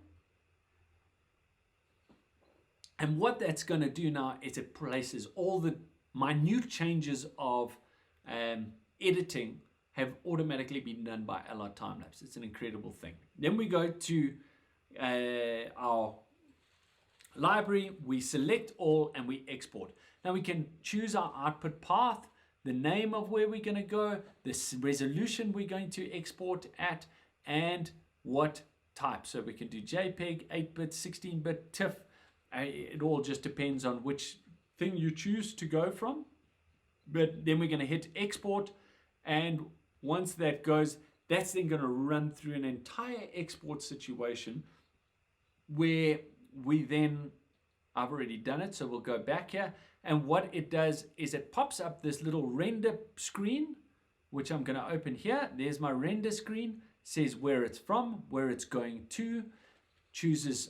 And what that's going to do now is it places all the minute changes of editing have automatically been done by LR Time-Lapse. It's an incredible thing. Then we go to our library, we select all, and we export. Now we can choose our output path, the name of where we're going to go, the resolution we're going to export at, and what type. So we can do JPEG, 8-bit, 16-bit, TIFF. It all just depends on which thing you choose to go from. But then we're going to hit export, and once that goes, that's then going to run through an entire export situation where we then, I've already done it, so we'll go back here. And what it does is it pops up this little render screen, which I'm going to open here. There's my render screen, says where it's from, where it's going to, chooses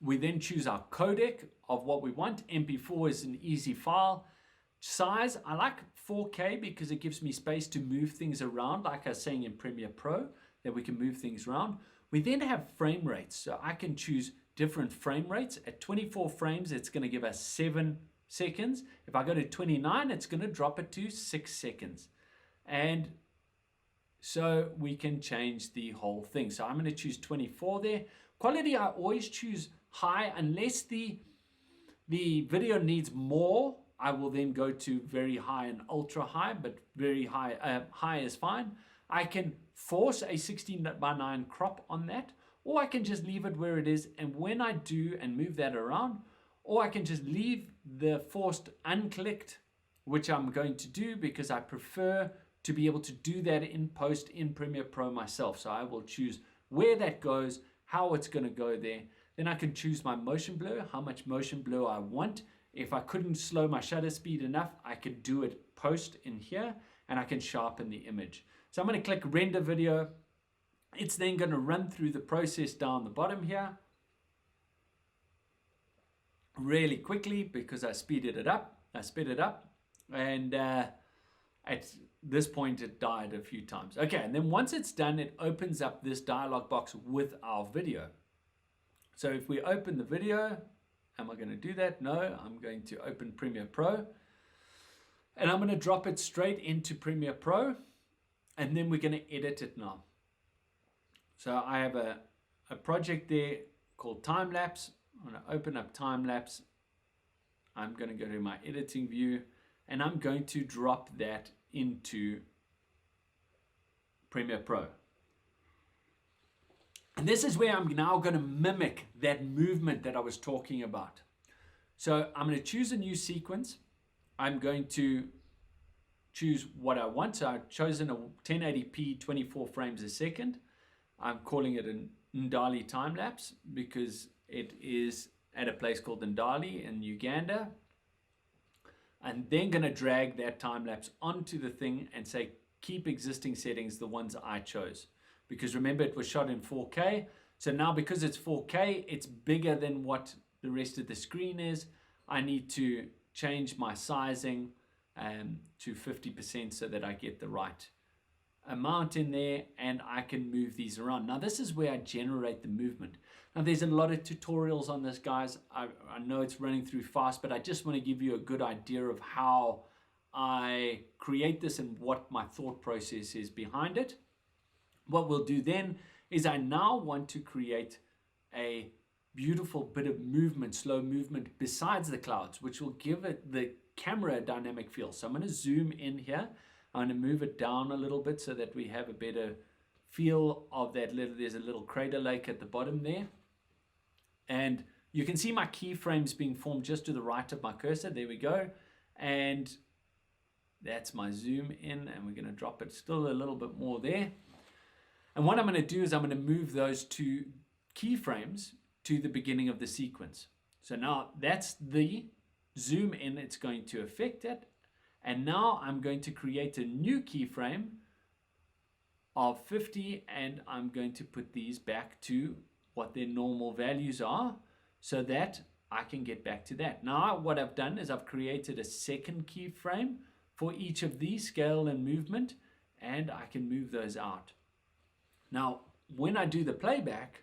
we then choose our codec of what we want. MP4 is an easy file. Size, I like 4K because it gives me space to move things around, like I was saying in Premiere Pro, that we can move things around. We then have frame rates, so I can choose different frame rates. At 24 frames, it's going to give us 7 seconds. If I go to 29, it's going to drop it to 6 seconds. And so we can change the whole thing. So I'm going to choose 24 there. Quality, I always choose high unless the video needs more. I will then go to very high and ultra high, but very high, high is fine. I can force a 16:9 crop on that, or I can just leave it where it is. And when I do and move that around, or I can just leave the forced unclicked, which I'm going to do because I prefer to be able to do that in post in Premiere Pro myself. So I will choose where that goes, how it's going to go there. Then I can choose my motion blur, how much motion blur I want. If I couldn't slow my shutter speed enough, I could do it post in here, and I can sharpen the image. So I'm going to click render video. It's then going to run through the process down the bottom here really quickly because I speeded it up. And at this point it died a few times. Okay, and then once it's done, it opens up this dialog box with our video. So if we open the video, am I going to do that? No, I'm going to open Premiere Pro. And I'm going to drop it straight into Premiere Pro. And then we're going to edit it now. So I have a project there called Time-Lapse. I'm going to open up Time-Lapse. I'm going to go to my editing view. And I'm going to drop that into Premiere Pro. And this is where I'm now going to mimic that movement that I was talking about. So I'm going to choose a new sequence. I'm going to choose what I want. So I've chosen a 1080p 24 frames a second. I'm calling it an Ndali time-lapse because it is at a place called Ndali in Uganda. I'm then going to drag that time-lapse onto the thing and say, keep existing settings, the ones I chose. Because remember, it was shot in 4K. So now because it's 4K, it's bigger than what the rest of the screen is. I need to change my sizing to 50% so that I get the right amount in there, and I can move these around. Now this is where I generate the movement. Now there's a lot of tutorials on this, guys. I know it's running through fast, but I just want to give you a good idea of how I create this and what my thought process is behind it. What we'll do then is I now want to create a beautiful bit of movement, slow movement besides the clouds, which will give it the camera a dynamic feel. So I'm going to zoom in here. I'm going to move it down a little bit so that we have a better feel of that little, there's a little crater lake at the bottom there. And you can see my keyframes being formed just to the right of my cursor. There we go. And that's my zoom in, and we're going to drop it still a little bit more there. And what I'm going to do is I'm going to move those two keyframes to the beginning of the sequence. So now that's the zoom in, it's going to affect it. And now I'm going to create a new keyframe of 50, and I'm going to put these back to what their normal values are so that I can get back to that. Now what I've done is I've created a second keyframe for each of these, scale and movement, and I can move those out. Now when I do the playback,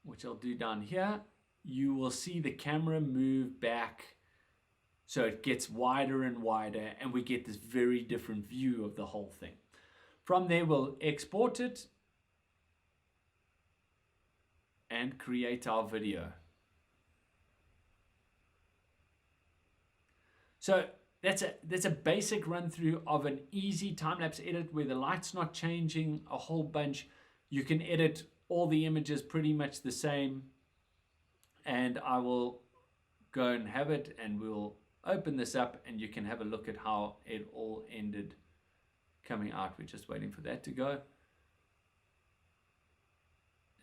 which I'll do down here, you will see the camera move back so it gets wider and wider, and we get this very different view of the whole thing. From there, we'll export it and create our video. So that's a basic run through of an easy time-lapse edit where the light's not changing a whole bunch. You can edit all the images pretty much the same, and I will go and have it, and we'll open this up and you can have a look at how it all ended coming out. We're just waiting for that to go.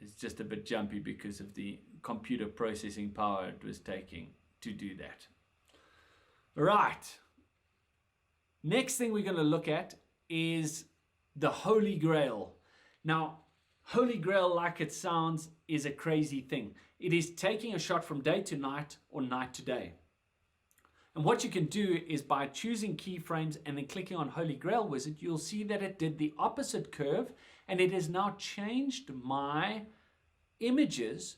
It's just a bit jumpy because of the computer processing power it was taking to do that. All right. Next thing we're going to look at is the Holy Grail. Now, Holy Grail, like it sounds, is a crazy thing. It is taking a shot from day to night or night to day. And what you can do is by choosing keyframes and then clicking on Holy Grail Wizard, you'll see that it did the opposite curve, and it has now changed my images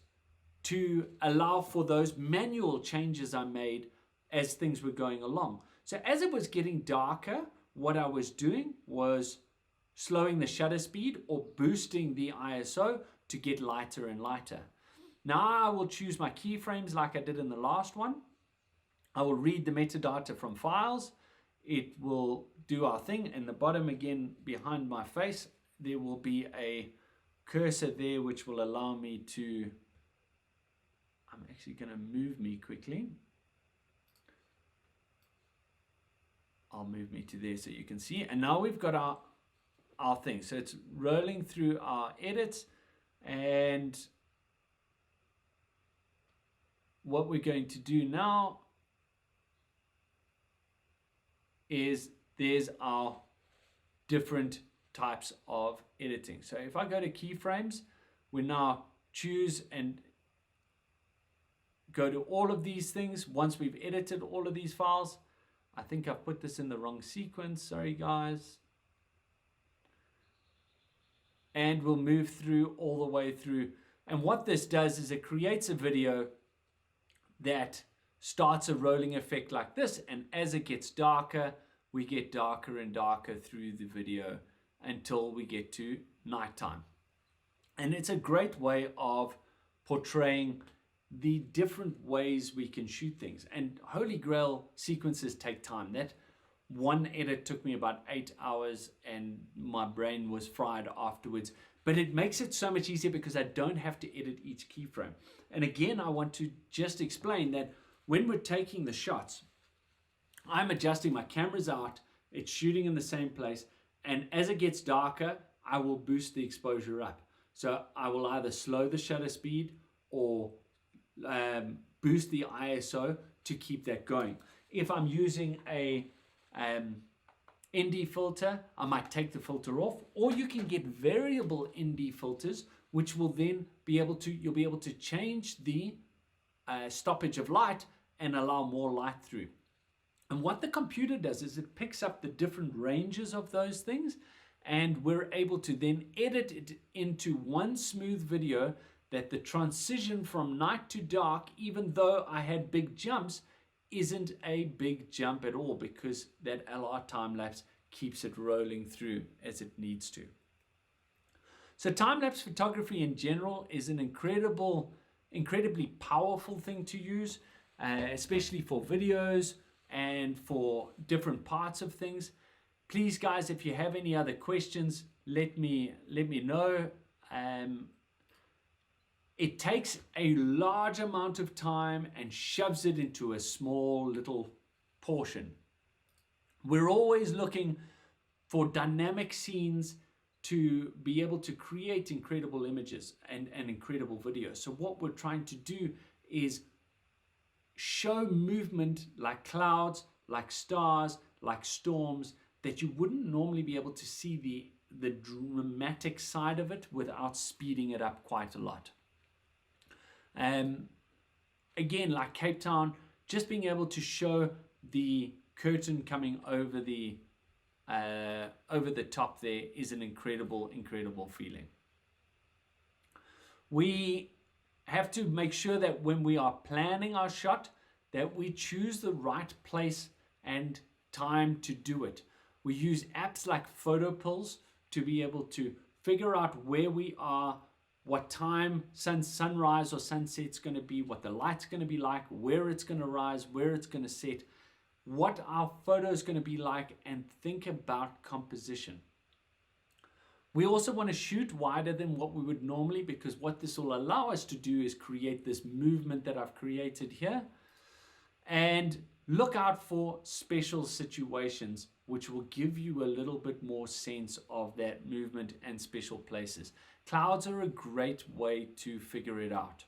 to allow for those manual changes I made as things were going along. So as it was getting darker, what I was doing was slowing the shutter speed or boosting the ISO to get lighter and lighter. Now I will choose my keyframes like I did in the last one. I will read the metadata from files. It will do our thing. In the bottom again, behind my face, there will be a cursor there which will allow me to, I'm actually going to move me quickly. I'll move me to there so you can see. And now we've got our thing. So it's rolling through our edits, and what we're going to do now is there's our different types of editing. So if I go to keyframes, we now choose and go to all of these things. Once we've edited all of these files, I think I've put this in the wrong sequence. Sorry, guys. And we'll move through all the way through. And what this does is it creates a video that starts a rolling effect like this, and as it gets darker, we get darker and darker through the video until we get to nighttime. And it's a great way of portraying the different ways we can shoot things. And Holy Grail sequences take time. That one edit took me about 8 hours and my brain was fried afterwards. But it makes it so much easier because I don't have to edit each keyframe. And again, I want to just explain that when we're taking the shots, I'm adjusting, my camera's out, it's shooting in the same place, and as it gets darker, I will boost the exposure up. So I will either slow the shutter speed or boost the ISO to keep that going. If I'm using a ND filter, I might take the filter off, or you can get variable ND filters, which will then you'll be able to change the stoppage of light and allow more light through. And what the computer does is it picks up the different ranges of those things, and we're able to then edit it into one smooth video that the transition from night to dark, even though I had big jumps, isn't a big jump at all, because that LR time-lapse keeps it rolling through as it needs to. So time-lapse photography in general is an incredibly powerful thing to use, especially for videos and for different parts of things. Please guys, if you have any other questions, let me know. It takes a large amount of time and shoves it into a small little portion. We're always looking for dynamic scenes to be able to create incredible images and incredible videos. So what we're trying to do is show movement like clouds, like stars, like storms, that you wouldn't normally be able to see the dramatic side of it without speeding it up quite a lot. Again, like Cape Town, just being able to show the curtain coming over the top there is an incredible feeling. We have to make sure that when we are planning our shot, that we choose the right place and time to do it. We use apps like PhotoPills to be able to figure out where we are, what time sunrise or sunset's going to be, what the light's going to be like, where it's going to rise, where it's going to set, what our photo is going to be like, and think about composition. We also want to shoot wider than what we would normally, because what this will allow us to do is create this movement that I've created here, and look out for special situations which will give you a little bit more sense of that movement and special places. Clouds are a great way to figure it out.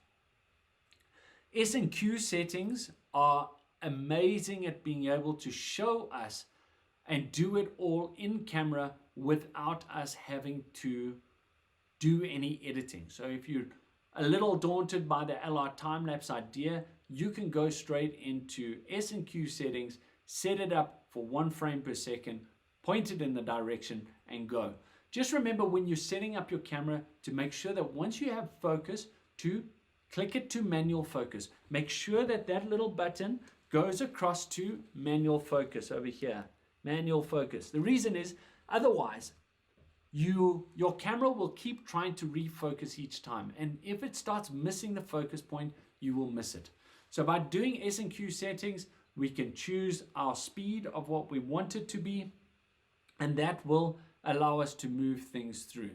S&Q settings are amazing at being able to show us and do it all in camera without us having to do any editing. So if you're a little daunted by the LR time-lapse idea, you can go straight into S&Q settings, set it up for 1 frame per second, point it in the direction and go. Just remember when you're setting up your camera to make sure that once you have focus, to click it to manual focus. Make sure that that little button goes across to manual focus over here. Manual focus. The reason is, otherwise, your camera will keep trying to refocus each time. And if it starts missing the focus point, you will miss it. So by doing S&Q settings, we can choose our speed of what we want it to be, and that will allow us to move things through.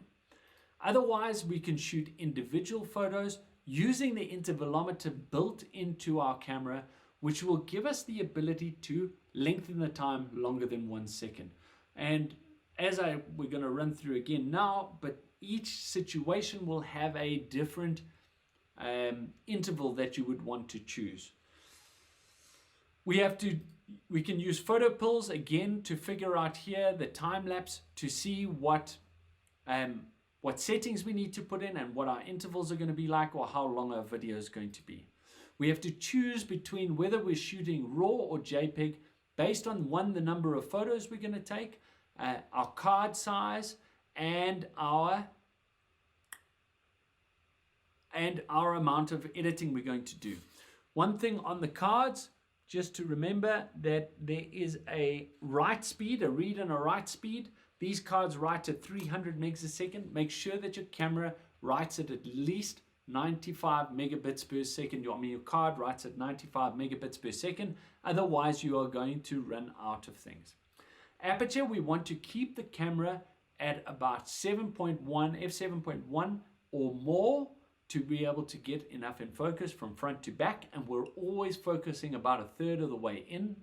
Otherwise, we can shoot individual photos using the intervalometer built into our camera, which will give us the ability to lengthen the time longer than 1 second. And as we're going to run through again now, but each situation will have a different interval that you would want to choose. We can use PhotoPills again to figure out here the time lapse to see what settings we need to put in and what our intervals are going to be like, or how long our video is going to be. We have to choose between whether we're shooting RAW or JPEG based on the number of photos we're going to take, our card size, and our amount of editing we're going to do. One thing on the cards, just to remember that there is a write speed, a read and a write speed. These cards write at 300 megs a second. Make sure that your camera writes at least 95 megabits per second. Your card writes at 95 megabits per second. Otherwise, you are going to run out of things. Aperture, we want to keep the camera at about 7.1, f7.1 or more to be able to get enough in focus from front to back, and we're always focusing about a third of the way in.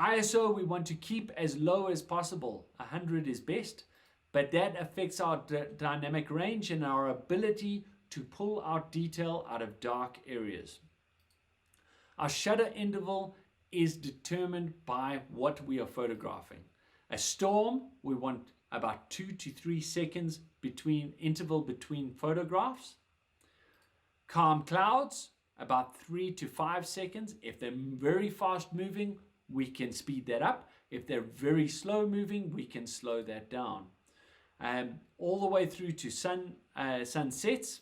ISO we want to keep as low as possible. 100 is best, but that affects our dynamic range and our ability to pull out detail out of dark areas. Our shutter interval is determined by what we are photographing. A storm, we want about 2 to 3 seconds interval between photographs. Calm clouds, about 3 to 5 seconds. If they're very fast moving, we can speed that up. If they're very slow moving, we can slow that down. All the way through to sunsets,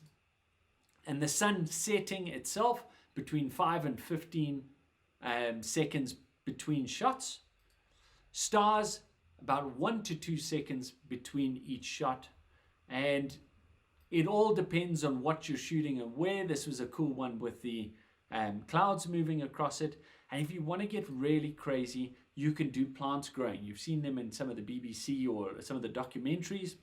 and the sun setting itself between 5 and 15 seconds between shots. Stars, about 1 to 2 seconds between each shot. And it all depends on what you're shooting and where. This was a cool one with the clouds moving across it. And if you want to get really crazy, you can do plants growing. You've seen them in some of the BBC or some of the documentaries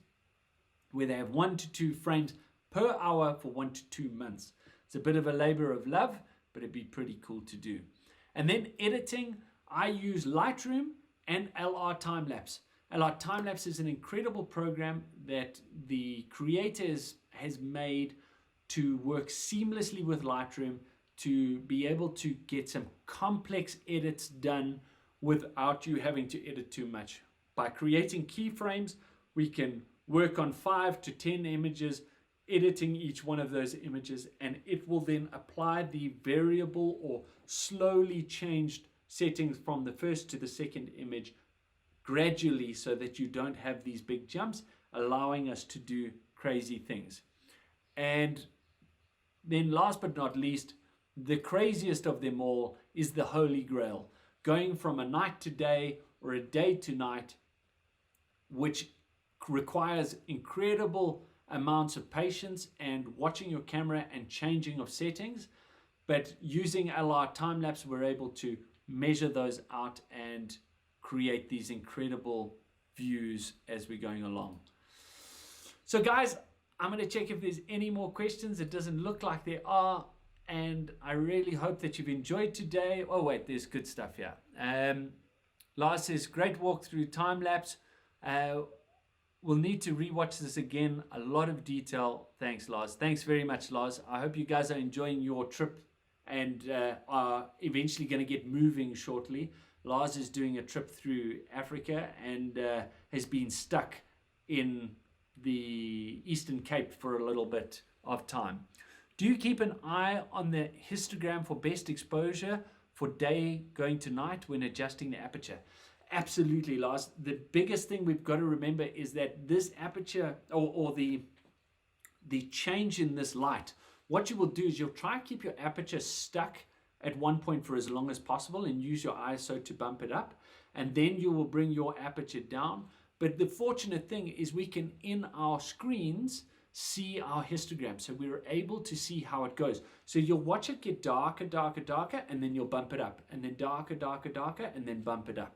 where they have 1 to 2 frames per hour for 1 to 2 months. It's a bit of a labor of love, but it'd be pretty cool to do. And then editing, I use Lightroom and LR Time-Lapse. LR Time-Lapse is an incredible program that the creators has made to work seamlessly with Lightroom to be able to get some complex edits done without you having to edit too much. By creating keyframes, we can work on 5 to 10 images, editing each one of those images, and it will then apply the variable or slowly changed settings from the first to the second image gradually so that you don't have these big jumps, allowing us to do crazy things. And then last but not least, the craziest of them all is the Holy Grail, going from a night to day or a day to night, which requires incredible amounts of patience and watching your camera and changing of settings. But using LR Time-Lapse, we're able to measure those out and create these incredible views as we're going along. So guys, I'm going to check if there's any more questions. It doesn't look like there are, and I really hope that you've enjoyed today. Oh wait, there's good stuff here. Lars says, great walk through time-lapse. We'll need to rewatch this again. A lot of detail. Thanks, Lars. Thanks very much, Lars. I hope you guys are enjoying your trip and are eventually going to get moving shortly. Lars is doing a trip through Africa and has been stuck in the Eastern Cape for a little bit of time. Do you keep an eye on the histogram for best exposure for day going to night when adjusting the aperture? Absolutely, Lars. The biggest thing we've got to remember is that this aperture or the change in this light, what you will do is you'll try and keep your aperture stuck at one point for as long as possible and use your ISO to bump it up, and then you will bring your aperture down. But the fortunate thing is we can, in our screens, see our histogram, so we're able to see how it goes. So you'll watch it get darker, darker, darker, and then you'll bump it up, and then darker, darker, darker, and then bump it up.